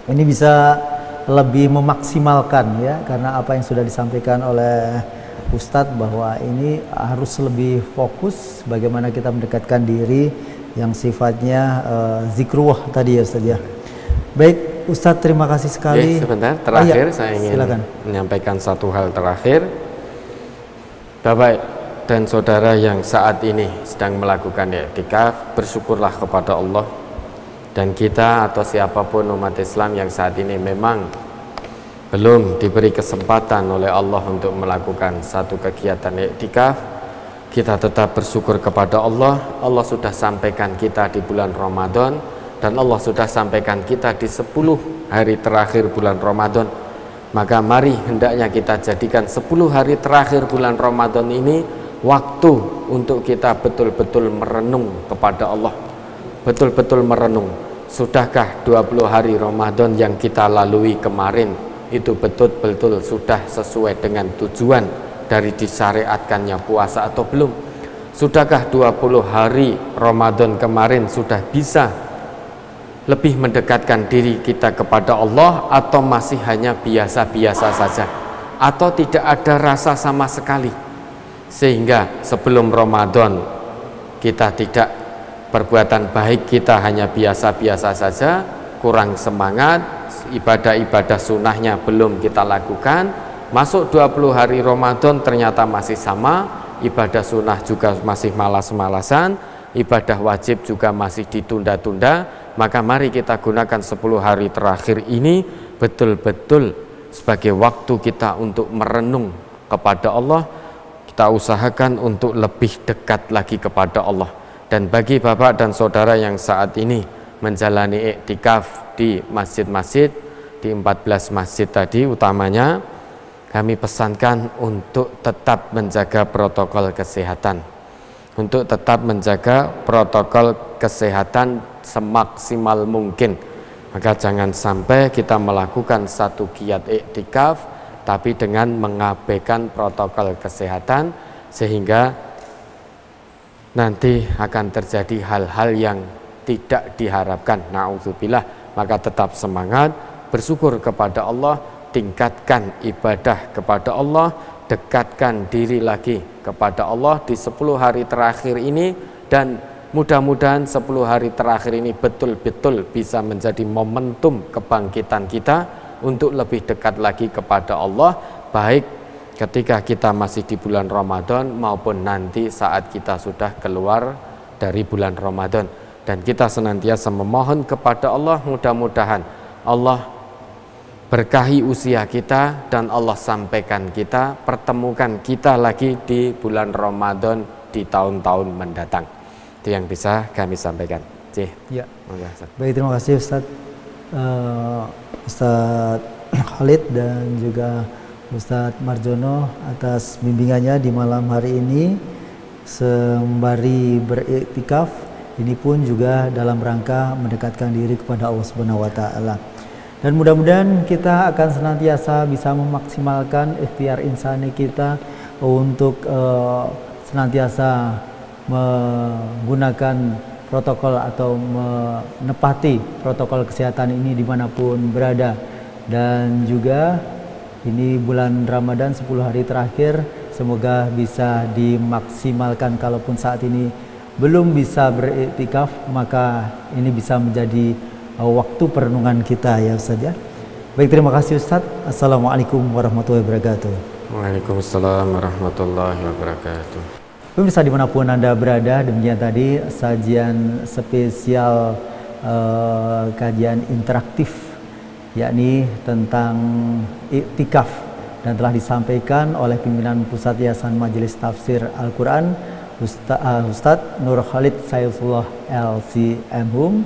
ini bisa lebih memaksimalkan ya, karena apa yang sudah disampaikan oleh Ustadz bahwa ini harus lebih fokus bagaimana kita mendekatkan diri yang sifatnya zikruh tadi ya Ustadz ya. Baik Ustadz, terima kasih sekali. Sebentar, terakhir saya ingin menyampaikan satu hal terakhir. Bapak dan saudara yang saat ini sedang melakukan iktikaf, bersyukurlah kepada Allah. Dan kita atau siapapun umat Islam yang saat ini memang belum diberi kesempatan oleh Allah untuk melakukan satu kegiatan iktikaf, kita tetap bersyukur kepada Allah. Allah sudah sampaikan kita di bulan Ramadan, dan Allah sudah sampaikan kita di 10 hari terakhir bulan Ramadan. Maka mari hendaknya kita jadikan 10 hari terakhir bulan Ramadan ini waktu untuk kita betul-betul merenung kepada Allah, betul-betul merenung. Sudahkah 20 hari Ramadan yang kita lalui kemarin itu betul-betul sudah sesuai dengan tujuan dari disyariatkannya puasa atau belum? Sudahkah 20 hari Ramadan kemarin sudah bisa lebih mendekatkan diri kita kepada Allah, atau masih hanya biasa-biasa saja, atau tidak ada rasa sama sekali, sehingga sebelum Ramadan kita tidak perbuatan baik, kita hanya biasa-biasa saja, kurang semangat, ibadah-ibadah sunnahnya belum kita lakukan. Masuk 20 hari Ramadan ternyata masih sama, ibadah sunnah juga masih malas-malasan, ibadah wajib juga masih ditunda-tunda. Maka mari kita gunakan 10 hari terakhir ini betul-betul sebagai waktu kita untuk merenung kepada Allah. Kita usahakan untuk lebih dekat lagi kepada Allah. Dan bagi bapak dan saudara yang saat ini menjalani iktikaf di masjid-masjid, di 14 masjid tadi utamanya, kami pesankan untuk tetap menjaga protokol kesehatan, untuk tetap menjaga protokol kesehatan semaksimal mungkin. Maka jangan sampai kita melakukan satu giat iktikaf tapi dengan mengabaikan protokol kesehatan, sehingga nanti akan terjadi hal-hal yang tidak diharapkan. Na'udzubillah. Maka tetap semangat, bersyukur kepada Allah, tingkatkan ibadah kepada Allah, dekatkan diri lagi kepada Allah di 10 hari terakhir ini, dan mudah-mudahan 10 hari terakhir ini betul-betul bisa menjadi momentum kebangkitan kita untuk lebih dekat lagi kepada Allah, baik ketika kita masih di bulan Ramadan maupun nanti saat kita sudah keluar dari bulan Ramadan. Dan kita senantiasa memohon kepada Allah, mudah-mudahan Allah berkahi usia kita dan Allah sampaikan kita, pertemukan kita lagi di bulan Ramadan di tahun-tahun mendatang. Itu yang bisa kami sampaikan. Ya. Baik, terima kasih Ustadz. Ustadz Khalid dan juga Ustadz Marjono atas bimbingannya di malam hari ini sembari beriktikaf. Ini pun juga dalam rangka mendekatkan diri kepada Allah Subhanahu wa taala. Dan mudah-mudahan kita akan senantiasa bisa memaksimalkan ikhtiar insani kita untuk senantiasa menggunakan protokol atau menepati protokol kesehatan ini dimanapun berada. Dan juga ini bulan Ramadan 10 hari terakhir, semoga bisa dimaksimalkan. Kalaupun saat ini belum bisa beriktikaf, maka ini bisa menjadi waktu perenungan kita ya Ustaz ya. Baik, terima kasih Ustaz. Assalamualaikum warahmatullahi wabarakatuh. Waalaikumsalam warahmatullahi wabarakatuh. Pemirsa dimanapun Anda berada, demikian tadi sajian spesial kajian interaktif yakni tentang iktikaf, dan telah disampaikan oleh pimpinan Pusat Yayasan Majelis Tafsir Al-Quran Ustadz Nur Khalid Saifullah LC.M.Hum,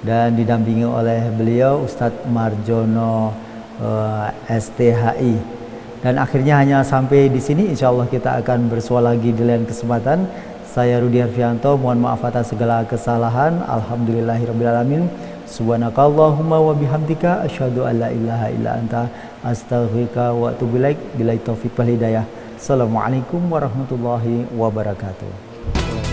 dan didampingi oleh beliau Ustadz Marjono STHI. Dan akhirnya hanya sampai di sini. Insya Allah kita akan bersua lagi di lain kesempatan. Saya Rudi Harfianto, mohon maaf atas segala kesalahan. Alhamdulillahirrabbilalamin. Subhanakallahumma wa bihamdika asyhadu an la ilaha illa anta astaghfiruka wa atubu ilaik. Billahi taufiq wal hidayah. Assalamualaikum warahmatullahi wabarakatuh.